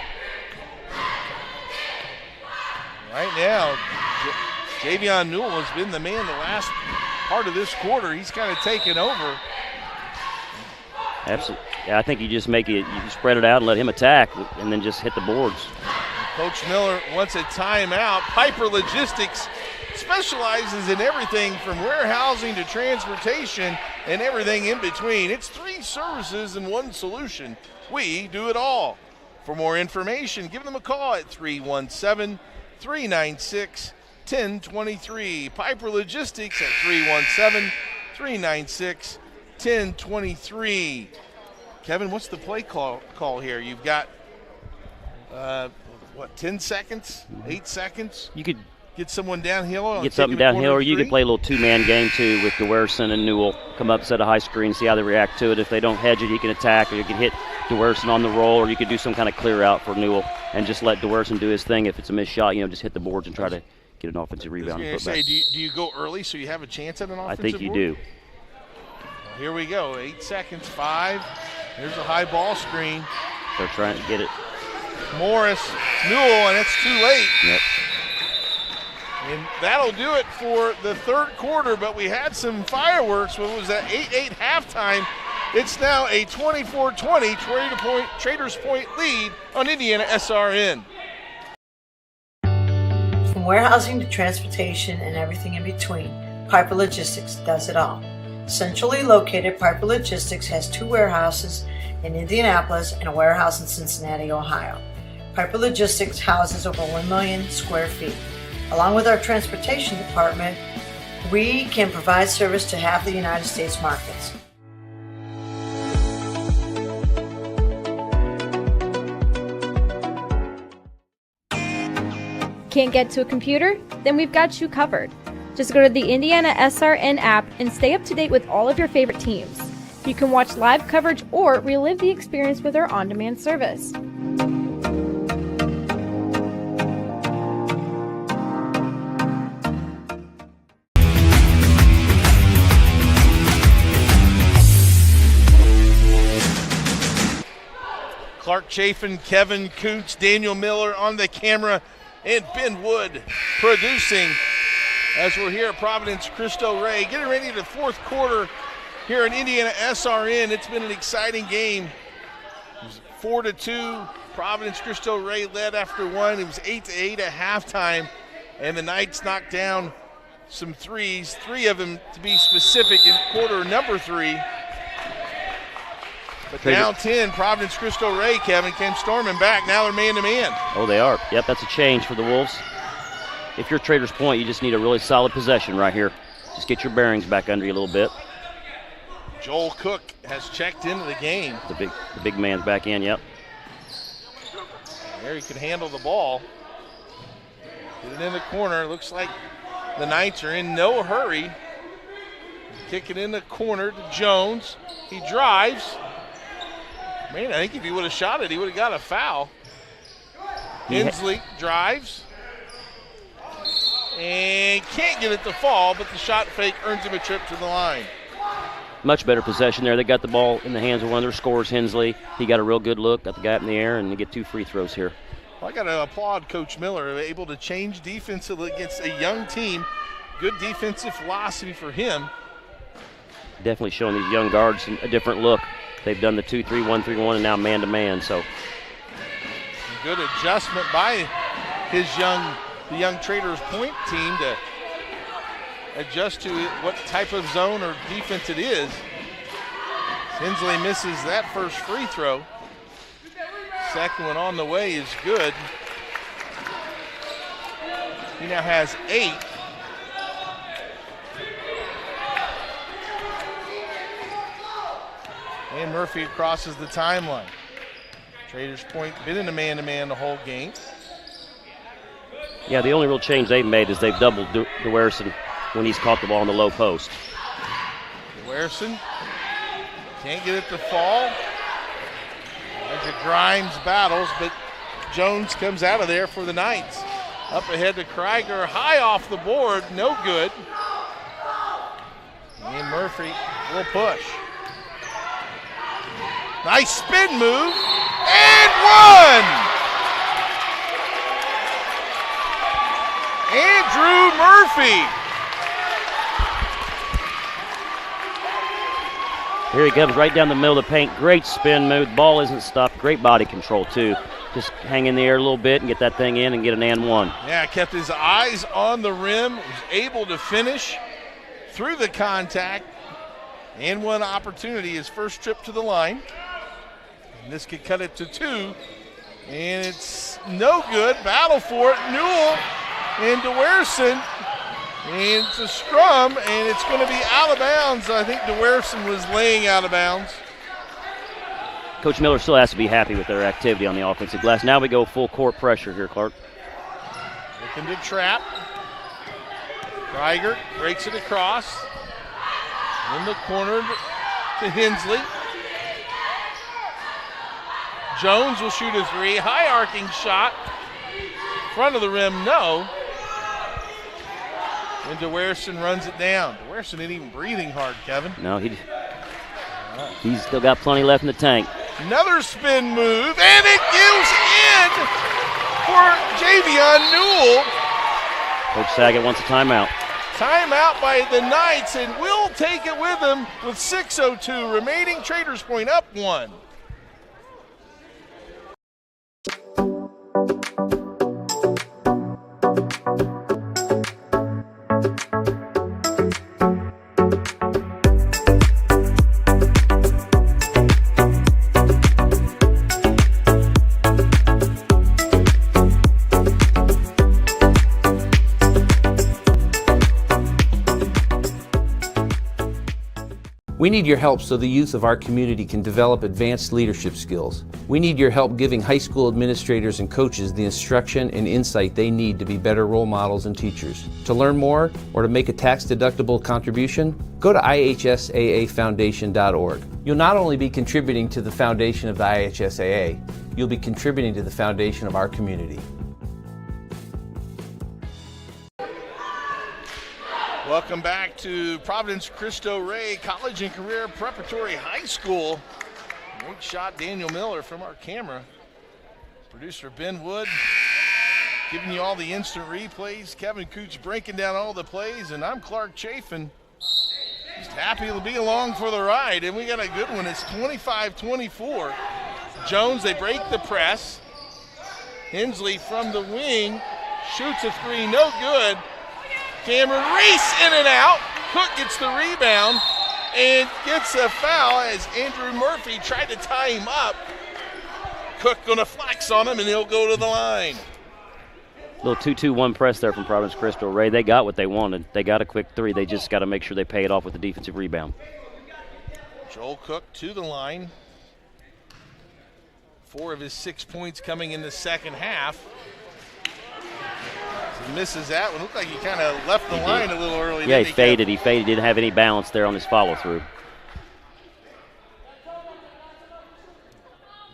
Right now, Javion Newell has been the man the last part of this quarter. He's kind of taken over. Absolutely. Yeah, I think you just you spread it out and let him attack, and then just hit the boards. Coach Miller wants a timeout. Piper Logistics specializes in everything from warehousing to transportation and everything in between. It's 3 services and 1 solution. We do it all. For more information, give them a call at 317-396-1023. Piper Logistics at 317-396-1023. Kevin, what's the play call here? You've got, 10 seconds? 8 seconds? You could get someone downhill. Get something downhill, or you could play a little 2-man game too with DeWerson and Newell. Come up, set a high screen, see how they react to it. If they don't hedge it, you can attack, or you can hit DeWerson on the roll, or you could do some kind of clear out for Newell and just let DeWerson do his thing. If it's a missed shot, just hit the boards and try to get an offensive rebound. I was going to say, do you go early so you have a chance at an offensive I think you board? do. Well, here we go. 8 seconds, 5. There's a high ball screen. They're trying to get it. Morris, Newell, and it's too late. Yep. And that'll do it for the 3rd quarter, but we had some fireworks. What was that, 8-8 halftime? It's now a 24-20 Traders Point lead on IndianaSRN. From warehousing to transportation and everything in between, Piper Logistics does it all. Centrally located, Piper Logistics has 2 warehouses in Indianapolis and a warehouse in Cincinnati, Ohio. Piper Logistics houses over 1 million square feet. Along with our transportation department, we can provide service to half the United States markets. Can't get to a computer? Then we've got you covered. Just go to the IndianaSRN app and stay up to date with all of your favorite teams. You can watch live coverage or relive the experience with our on-demand service. Clark Chafin, Kevin Koontz, Daniel Miller on the camera, and Ben Wood producing as we're here at Providence Cristo Rey. Getting ready to the 4th quarter here in IndianaSRN. It's been an exciting game. It was 4-2. Providence Cristo Rey led after 1. It was 8-8 at halftime, and the Knights knocked down some threes, 3 of them to be specific in quarter number 3. But down 10, Providence Cristo Rey, Kevin, came storming back. Now they're man-to-man. Oh, they are. Yep, that's a change for the Wolves. If you're Traders Point, you just need a really solid possession right here. Just get your bearings back under you a little bit. Joel Cook has checked into the game. The big man's back in, yep. There he could handle the ball. Get it in the corner. Looks like the Knights are in no hurry. Kick it in the corner to Jones. He drives. Man, I think if he would have shot it, he would have got a foul. Hensley drives. And can't get it to fall, but the shot fake earns him a trip to the line. Much better possession there. They got the ball in the hands of one of their scorers, Hensley. He got a real good look, got the guy up in the air, and they get 2 free throws here. Well, I got to applaud Coach Miller, able to change defensively against a young team. Good defensive philosophy for him. Definitely showing these young guards a different look. They've done the 2-3, 1-3-1, and now man-to-man. So good adjustment by the young Traders Point team to adjust to what type of zone or defense it is. Hensley misses that first free throw. Second one on the way is good. He now has 8. And Murphy crosses the timeline. Traders Point been in a man-to-man the whole game. Yeah, the only real change they've made is they've doubled Dewerson when he's caught the ball in the low post. Dewerson can't get it to fall. Elijah Grimes battles, but Jones comes out of there for the Knights. Up ahead to Krieger, high off the board, no good. And Murphy will push. Nice spin move, and one! Andrew Murphy. Here he comes right down the middle of the paint. Great spin move. Ball isn't stopped. Great body control, too. Just hang in the air a little bit and get that thing in and get an and one. Yeah, kept his eyes on the rim, was able to finish through the contact. And one opportunity, his first trip to the line. And this could cut it to 2. And it's no good. Battle for it. Newell and Dewerson. And it's a scrum, and it's going to be out of bounds. I think Dewerson was laying out of bounds. Coach Miller still has to be happy with their activity on the offensive glass. Now we go full court pressure here, Clark. Looking to trap. Krieger breaks it across. In the corner to Hensley. Jones will shoot a 3. High arcing shot. Front of the rim, no. And Dewerson runs it down. Dewerson isn't even breathing hard, Kevin. No, he's still got plenty left in the tank. Another spin move, and it gives in for Javion Newell. Coach Saget wants a timeout. Timeout by the Knights, and will take it with them with 6:02 remaining. Traders Point up 1. We need your help so the youth of our community can develop advanced leadership skills. We need your help giving high school administrators and coaches the instruction and insight they need to be better role models and teachers. To learn more or to make a tax-deductible contribution, go to IHSAAFoundation.org. You'll not only be contributing to the foundation of the IHSAA, you'll be contributing to the foundation of our community. Welcome back to Providence Cristo Rey College and Career Preparatory High School. Great shot, Daniel Miller, from our camera. Producer Ben Wood giving you all the instant replays. Kevin Cooch breaking down all the plays, and I'm Clark Chafin. Just happy to be along for the ride, and we got a good one. It's 25-24. Jones, they break the press. Hensley from the wing shoots a 3, no good. Cameron Reese in and out. Cook gets the rebound and gets a foul as Andrew Murphy tried to tie him up. Cook gonna flex on him and he'll go to the line. Little 2-2-1 press there from Providence Cristo Rey. They got what they wanted. They got a quick 3. They just got to make sure they pay it off with the defensive rebound. Joel Cook to the line. 4 of his 6 points coming in the second half. He misses that one. Looked like he kind of left the line a little early. Yeah, he faded. He faded. Didn't have any balance there on his follow-through.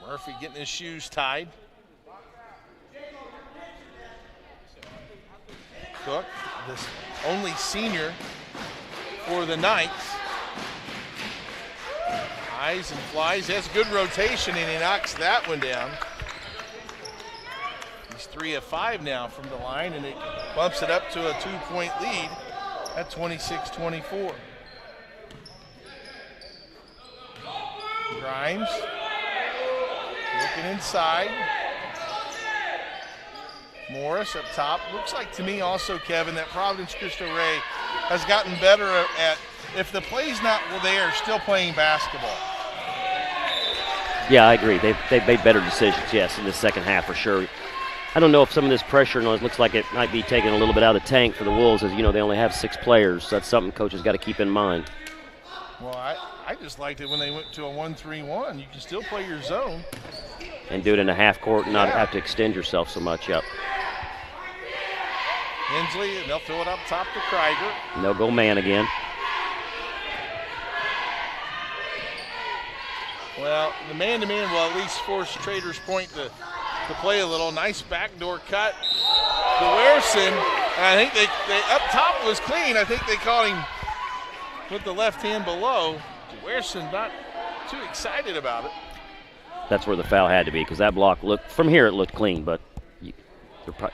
Murphy getting his shoes tied. Cook, this only senior for the Knights. Eyes and flies. He has good rotation, and he knocks that one down. 3 of 5 now from the line, and it bumps it up to a 2-point lead at 26-24. Grimes looking inside. Morris up top. Looks like to me also, Kevin, that Providence Cristo Rey has gotten better at, if the play's not there, still playing basketball. Yeah, I agree. They've made better decisions, yes, in the second half for sure. I don't know if some of this pressure noise looks like it might be taking a little bit out of the tank for the Wolves, as you know they only have 6 players. So that's something coaches got to keep in mind. Well, I just liked it when they went to a 1-3-1. You can still play your zone. And do it in a half court and not have to extend yourself so much. Yep. Hensley, and they'll throw it up top to Krieger. And they'll go man again. Well, the man-to-man will at least force Traders Point to play a little. Nice backdoor cut to Werson. And I think they up top was clean. I think they caught him with the left hand below. Werson not too excited about it. That's where the foul had to be, because that block looked, from here it looked clean, but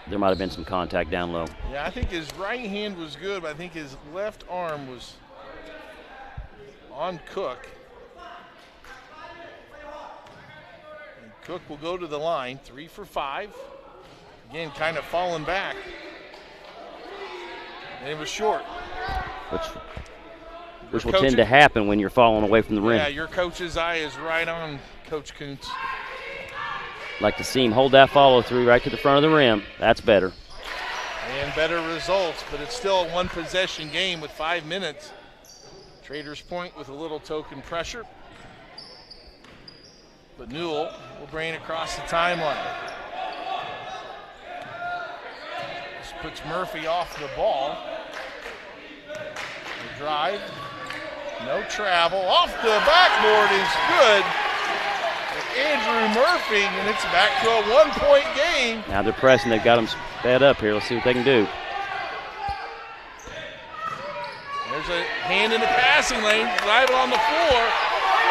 there might have been some contact down low. Yeah, I think his right hand was good, but I think his left arm was on Cook. And Cook will go to the line, 3 for 5. Again, kind of falling back. And it was short. Which will tend to happen when you're falling away from the rim. Yeah, your coach's eye is right on Coach Kuntz. Like to see him hold that follow through right to the front of the rim. That's better. And better results, but it's still a one-possession game with 5 minutes. Traders Point with a little token pressure. But Newell will bring it across the timeline. This puts Murphy off the ball. The drive, no travel. Off the backboard is good. Andrew Murphy, and it's back to a 1-point game. Now they're pressing. They've got them sped up here. Let's see what they can do. There's a hand in the passing lane. Drive it on the floor.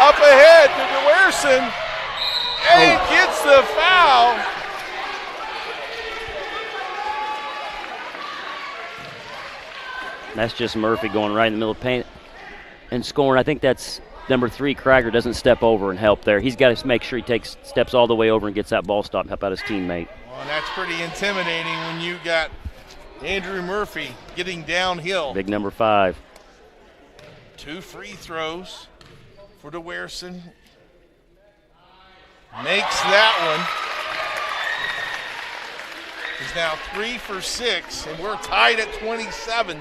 Up ahead to DeWerson. And he gets the foul. That's just Murphy going right in the middle of the paint and scoring. I think that's number 3, Krieger, doesn't step over and help there. He's got to make sure he steps all the way over and gets that ball stopped and help out his teammate. Well, and that's pretty intimidating when you got Andrew Murphy getting downhill. Big number 5. 2 free throws for DeWerson. Makes that one. He's now 3 for 6, and we're tied at 27.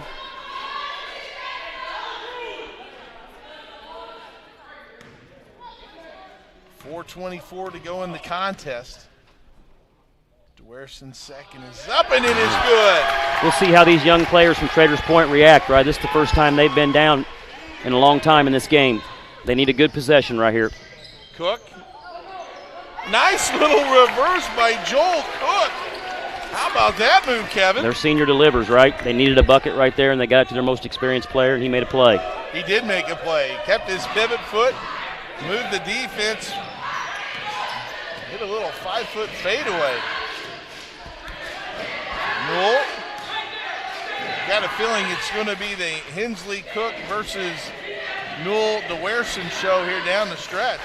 .424 to go in the contest. DeWerson's second is up, and it is good. We'll see how these young players from Traders Point react, right? This is the first time they've been down in a long time in this game. They need a good possession right here. Cook. Nice little reverse by Joel Cook. How about that move, Kevin? Their senior delivers, right? They needed a bucket right there, and they got it to their most experienced player, and he made a play. He did make a play. He kept his pivot foot, moved the defense, hit a little 5-foot fadeaway. Newell. Got a feeling it's going to be the Hensley Cook versus Newell DeWerson show here down the stretch.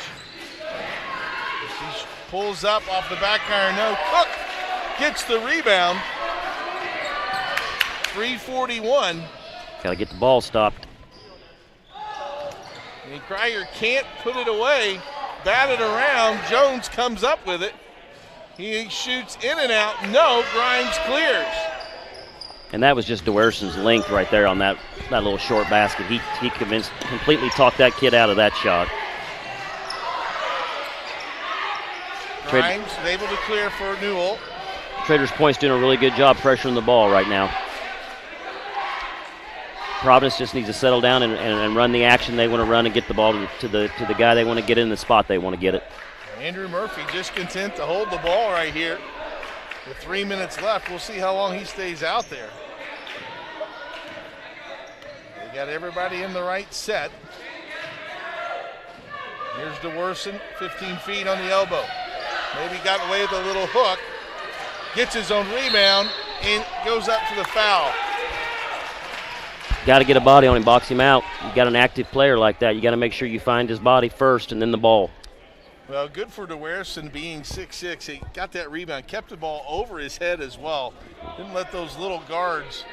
He pulls up off the back iron. No, Cook gets the rebound. 3:41. Got to get the ball stopped. And Krieger can't put it away. Bat it around. Jones comes up with it. He shoots in and out. No, Grimes clears. And that was just DeWerson's length right there on that little short basket. He completely talked that kid out of that shot. Grimes is able to clear for Newell. Traders Point's doing a really good job pressuring the ball right now. Providence just needs to settle down and run the action they want to run and get the ball to the guy they want to get in the spot they want to get it. Andrew Murphy just content to hold the ball right here. With 3 minutes left, we'll see how long he stays out there. They got everybody in the right set. Here's DeWerson, 15 feet on the elbow. Maybe got away with a little hook. Gets his own rebound and goes up for the foul. Got to get a body on him, box him out. You got an active player like that. You got to make sure you find his body first and then the ball. Well, good for DeWerson being 6'6". He got that rebound, kept the ball over his head as well. Didn't let those little guards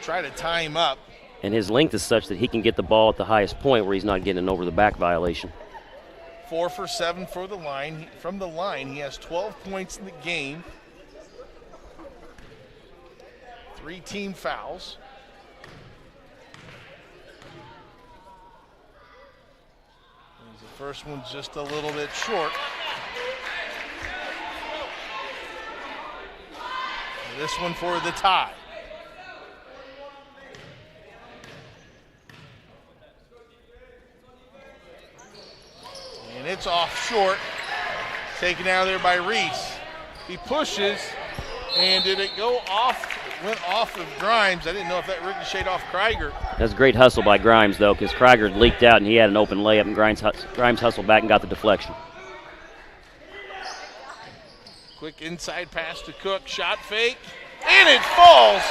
try to tie him up. And his length is such that he can get the ball at the highest point where he's not getting an over-the-back violation. 4 for 7 for the line. From the line, he has 12 points in the game. 3 team fouls. First one's just a little bit short. This one for the tie. And it's off short. Taken out of there by Reese. He pushes, and did it go off? It went off of Grimes. I didn't know if that ricocheted off Krieger. That's a great hustle by Grimes, though, because Krieger had leaked out and he had an open layup, and Grimes hustled back and got the deflection. Quick inside pass to Cook. Shot fake, and it falls.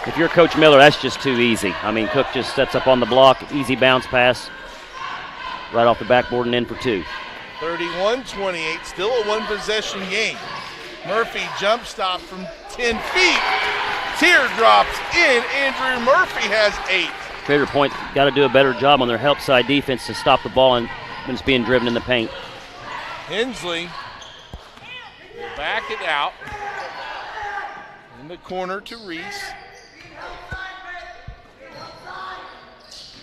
If you're Coach Miller, that's just too easy. I mean, Cook just sets up on the block, easy bounce pass, right off the backboard and in for two. 31-28, still a one-possession game. Murphy jump stop from 10 feet. Teardrops in. Andrew Murphy has 8. Trader Point got to do a better job on their help side defense to stop the ball when it's being driven in the paint. Hensley will back it out. In the corner to Reese.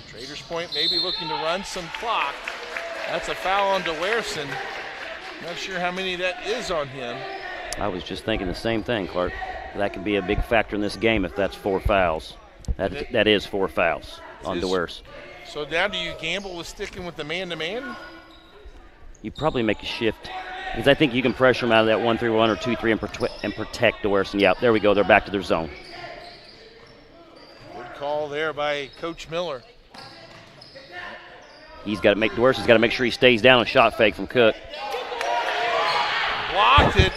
Traders Point maybe looking to run some clock. That's a foul on DeWerson. Not sure how many that is on him. I was just thinking the same thing, Clark. That could be a big factor in this game if that's 4 fouls. That is 4 fouls on DeWerson. So now do you gamble with sticking with the man-to-man? You probably make a shift, because I think you can pressure them out of that 1-3-1 or 2-3 and protect DeWerson. Yeah, there we go. They're back to their zone. Good call there by Coach Miller. DeWerson's got to make sure he stays down on shot fake from Cook. Blocked it,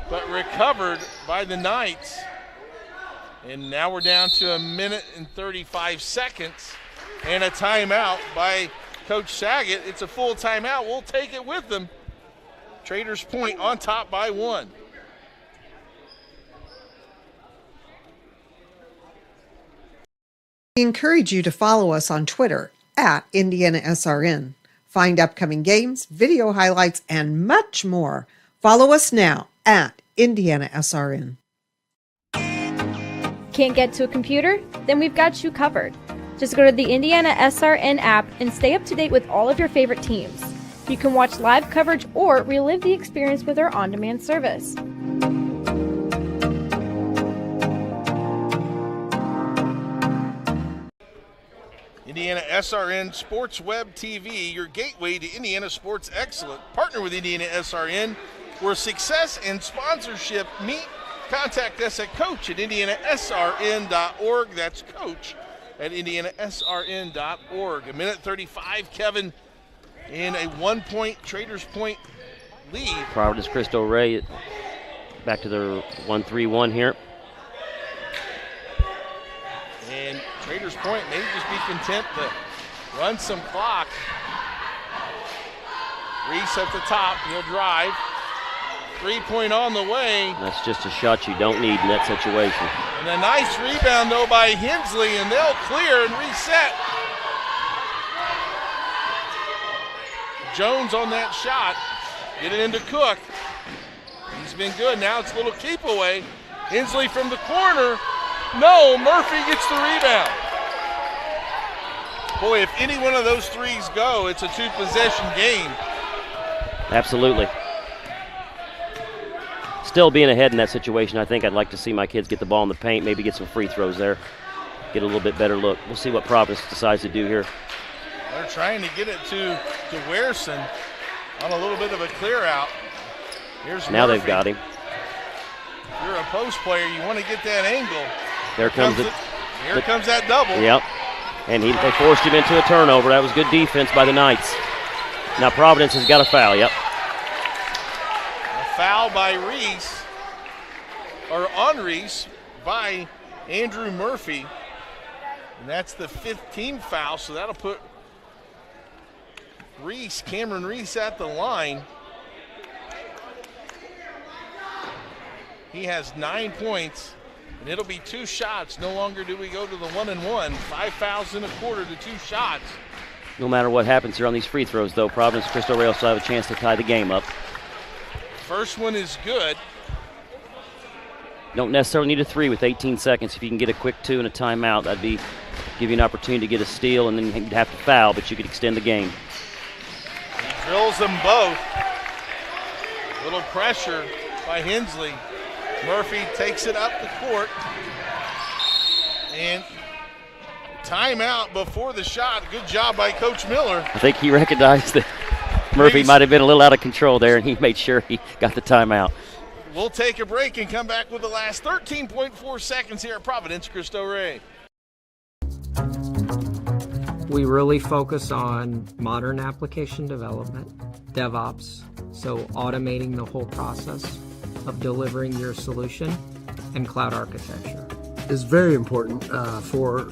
but recovered by the Knights. And now we're down to 1 minute and 35 seconds and a timeout by Coach Saget. It's a full timeout. We'll take it with them. Traders Point on top by 1. We encourage you to follow us on Twitter at IndianaSRN. Find upcoming games, video highlights, and much more. Follow us now at IndianaSRN. Can't get to a computer? Then we've got you covered. Just go to the IndianaSRN app and stay up to date with all of your favorite teams. You can watch live coverage or relive the experience with our on-demand service. IndianaSRN Sports Web TV, your gateway to Indiana sports excellence. Partner with IndianaSRN, where success and sponsorship meet. Contact us at coach@indianasrn.org. That's coach@indianasrn.org. 1:35, Kevin, in a 1-point Traders Point lead. Providence Cristo Ray back to their 1-3-1 here. And Traders Point may just be content to run some clock. Reese at the top, he'll drive. 3-point on the way. That's just a shot you don't need in that situation. And a nice rebound, though, by Hensley, and they'll clear and reset. Jones on that shot. Get it into Cook. He's been good. Now it's a little keep away. Hensley from the corner. No, Murphy gets the rebound. Boy, if any one of those threes go, it's a 2-possession game. Absolutely. Still being ahead in that situation, I think I'd like to see my kids get the ball in the paint, maybe get some free throws there, get a little bit better look. We'll see what Providence decides to do here. They're trying to get it to Werson on a little bit of a clear out. Here's now Murphy. They've got him. If you're a post player, you want to get that angle. There comes it. Here comes that double. Yep. And they forced him into a turnover. That was good defense by the Knights. Now Providence has got a foul, yep. A foul by Reese, or on Reese, by Andrew Murphy. And that's the 15th foul, so that'll put Cameron Reese at the line. He has 9 points, and it'll be 2 shots. No longer do we go to the 1-and-1. 5 fouls in a quarter to 2 shots. No matter what happens here on these free throws, though, Providence Cristo Ray still have a chance to tie the game up. First one is good. Don't necessarily need a 3 with 18 seconds. If you can get a quick 2 and a timeout, that'd give you an opportunity to get a steal, and then you'd have to foul, but you could extend the game. Drills them both. Little pressure by Hensley. Murphy takes it up the court. And timeout before the shot. Good job by Coach Miller. I think he recognized that Murphy might have been a little out of control there, and he made sure he got the timeout. We'll take a break and come back with the last 13.4 seconds here at Providence. Cristo Ray. We really focus on modern application development, DevOps, so automating the whole process of delivering your solution, and cloud architecture. It's very important for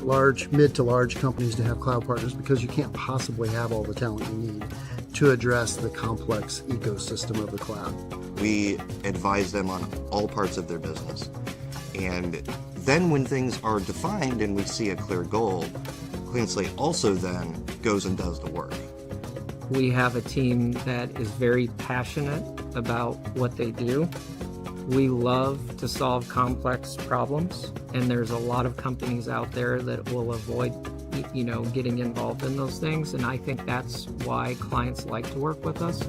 mid to large companies to have cloud partners because you can't possibly have all the talent you need to address the complex ecosystem of the cloud. We advise them on all parts of their business. And then when things are defined and we see a clear goal, Clean Slate also then goes and does the work. We have a team that is very passionate about what they do. We love to solve complex problems, and there's a lot of companies out there that will avoid, getting involved in those things, and I think that's why clients like to work with us.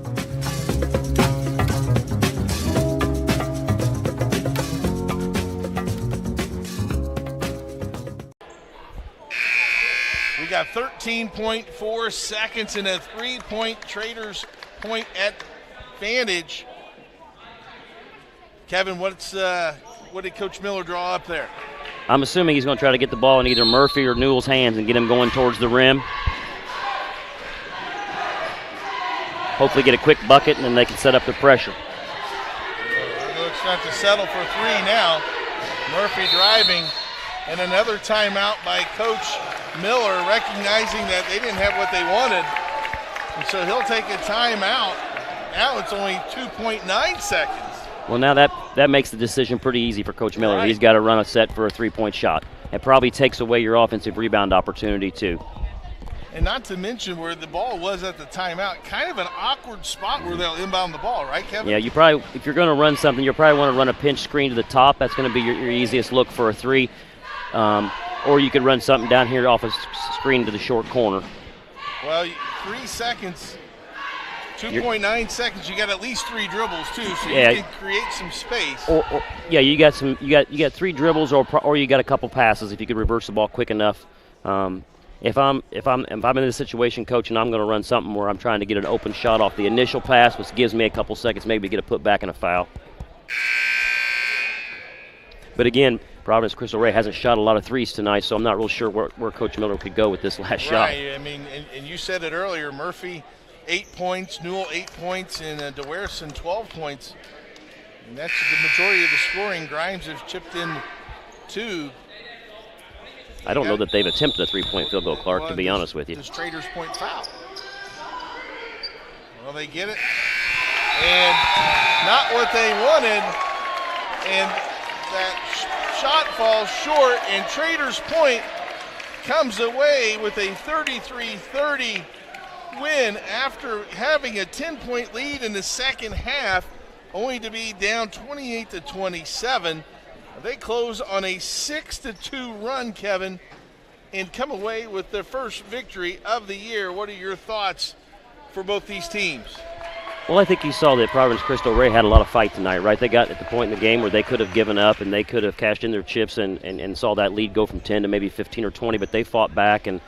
We got 13.4 seconds and a 3-point Traders point advantage. Kevin, what did Coach Miller draw up there? I'm assuming he's going to try to get the ball in either Murphy or Newell's hands and get him going towards the rim. Hopefully get a quick bucket, and then they can set up the pressure. Looks not to settle for three now. Murphy driving, and another timeout by Coach Miller, recognizing that they didn't have what they wanted. And so he'll take a timeout. Now it's only 2.9 seconds. Well, now that makes the decision pretty easy for Coach Miller. Right. He's got to run a set for a three-point shot. It probably takes away your offensive rebound opportunity, too. And not to mention where the ball was at the timeout, kind of an awkward spot where they'll inbound the ball, right, Kevin? Yeah, you probably, if you're going to run something, you probably want to run a pinch screen to the top. That's going to be your easiest look for a three. Or you could run something down here off a screen to the short corner. Well, 3 seconds, 2.9 seconds. You got at least 3 dribbles too, so you can create some space. You got 3 dribbles, or you got a couple passes if you could reverse the ball quick enough. If I'm in this situation, coach, and I'm going to run something where I'm trying to get an open shot off the initial pass, which gives me a couple seconds maybe to get a putback and a foul. But again, Providence Cristo Rey hasn't shot a lot of threes tonight, so I'm not real sure where Coach Miller could go with this last shot. Right, I mean, and you said it earlier, Murphy 8 points, Newell 8 points, and DeWerson 12 points. And that's the majority of the scoring. Grimes has chipped in 2. I don't know that they've attempted a three-point field goal, Clark, to be honest with you. This Traders point foul. Well, they get it. And not what they wanted. And that shot falls short, and Traders Point comes away with a 33-30 win after having a 10-point lead in the second half, only to be down 28-27. They close on a 6-2 run, Kevin, and come away with their first victory of the year. What are your thoughts for both these teams? Well, I think you saw that Providence Cristo Rey had a lot of fight tonight, right? They got at the point in the game where they could have given up and they could have cashed in their chips and saw that lead go from 10 to maybe 15 or 20, but they fought back and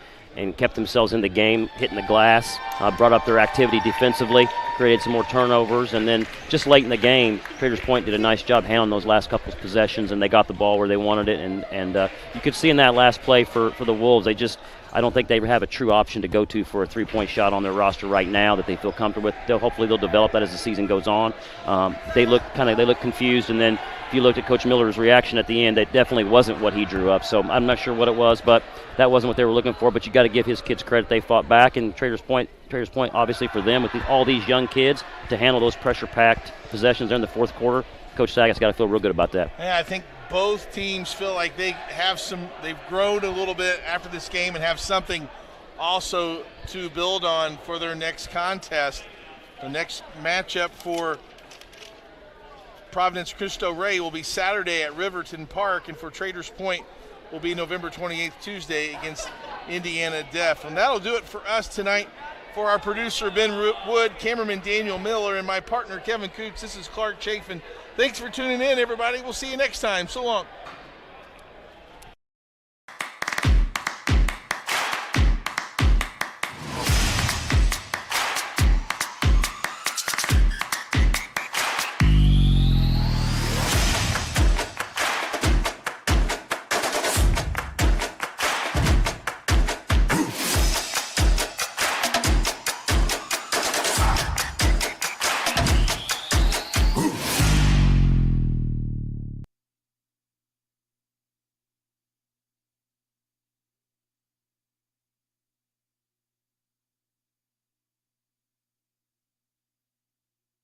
kept themselves in the game, hitting the glass, brought up their activity defensively, created some more turnovers, and then just late in the game, Traders Point did a nice job handling those last couple of possessions, and they got the ball where they wanted it, and you could see in that last play for the Wolves, I don't think they have a true option to go to for a three-point shot on their roster right now that they feel comfortable with. Hopefully they'll develop that as the season goes on. They look confused, and then if you looked at Coach Miller's reaction at the end, that definitely wasn't what he drew up. So I'm not sure what it was, but that wasn't what they were looking for. But you got to give his kids credit; they fought back, and Traders Point, obviously for them with all these young kids to handle those pressure-packed possessions in the fourth quarter. Coach Saga's got to feel real good about that. Yeah, I think both teams feel like they've grown a little bit after this game and have something also to build on for their next contest. The next matchup for Providence Cristo Rey will be Saturday at Riverton Park, and for Traders Point will be November 28th, Tuesday, against Indiana Def. And that'll do it for us tonight For our producer, Ben Wood, cameraman Daniel Miller, and my partner, Kevin Coots, this is Clark Chafin. Thanks for tuning in, everybody. We'll see you next time. So long.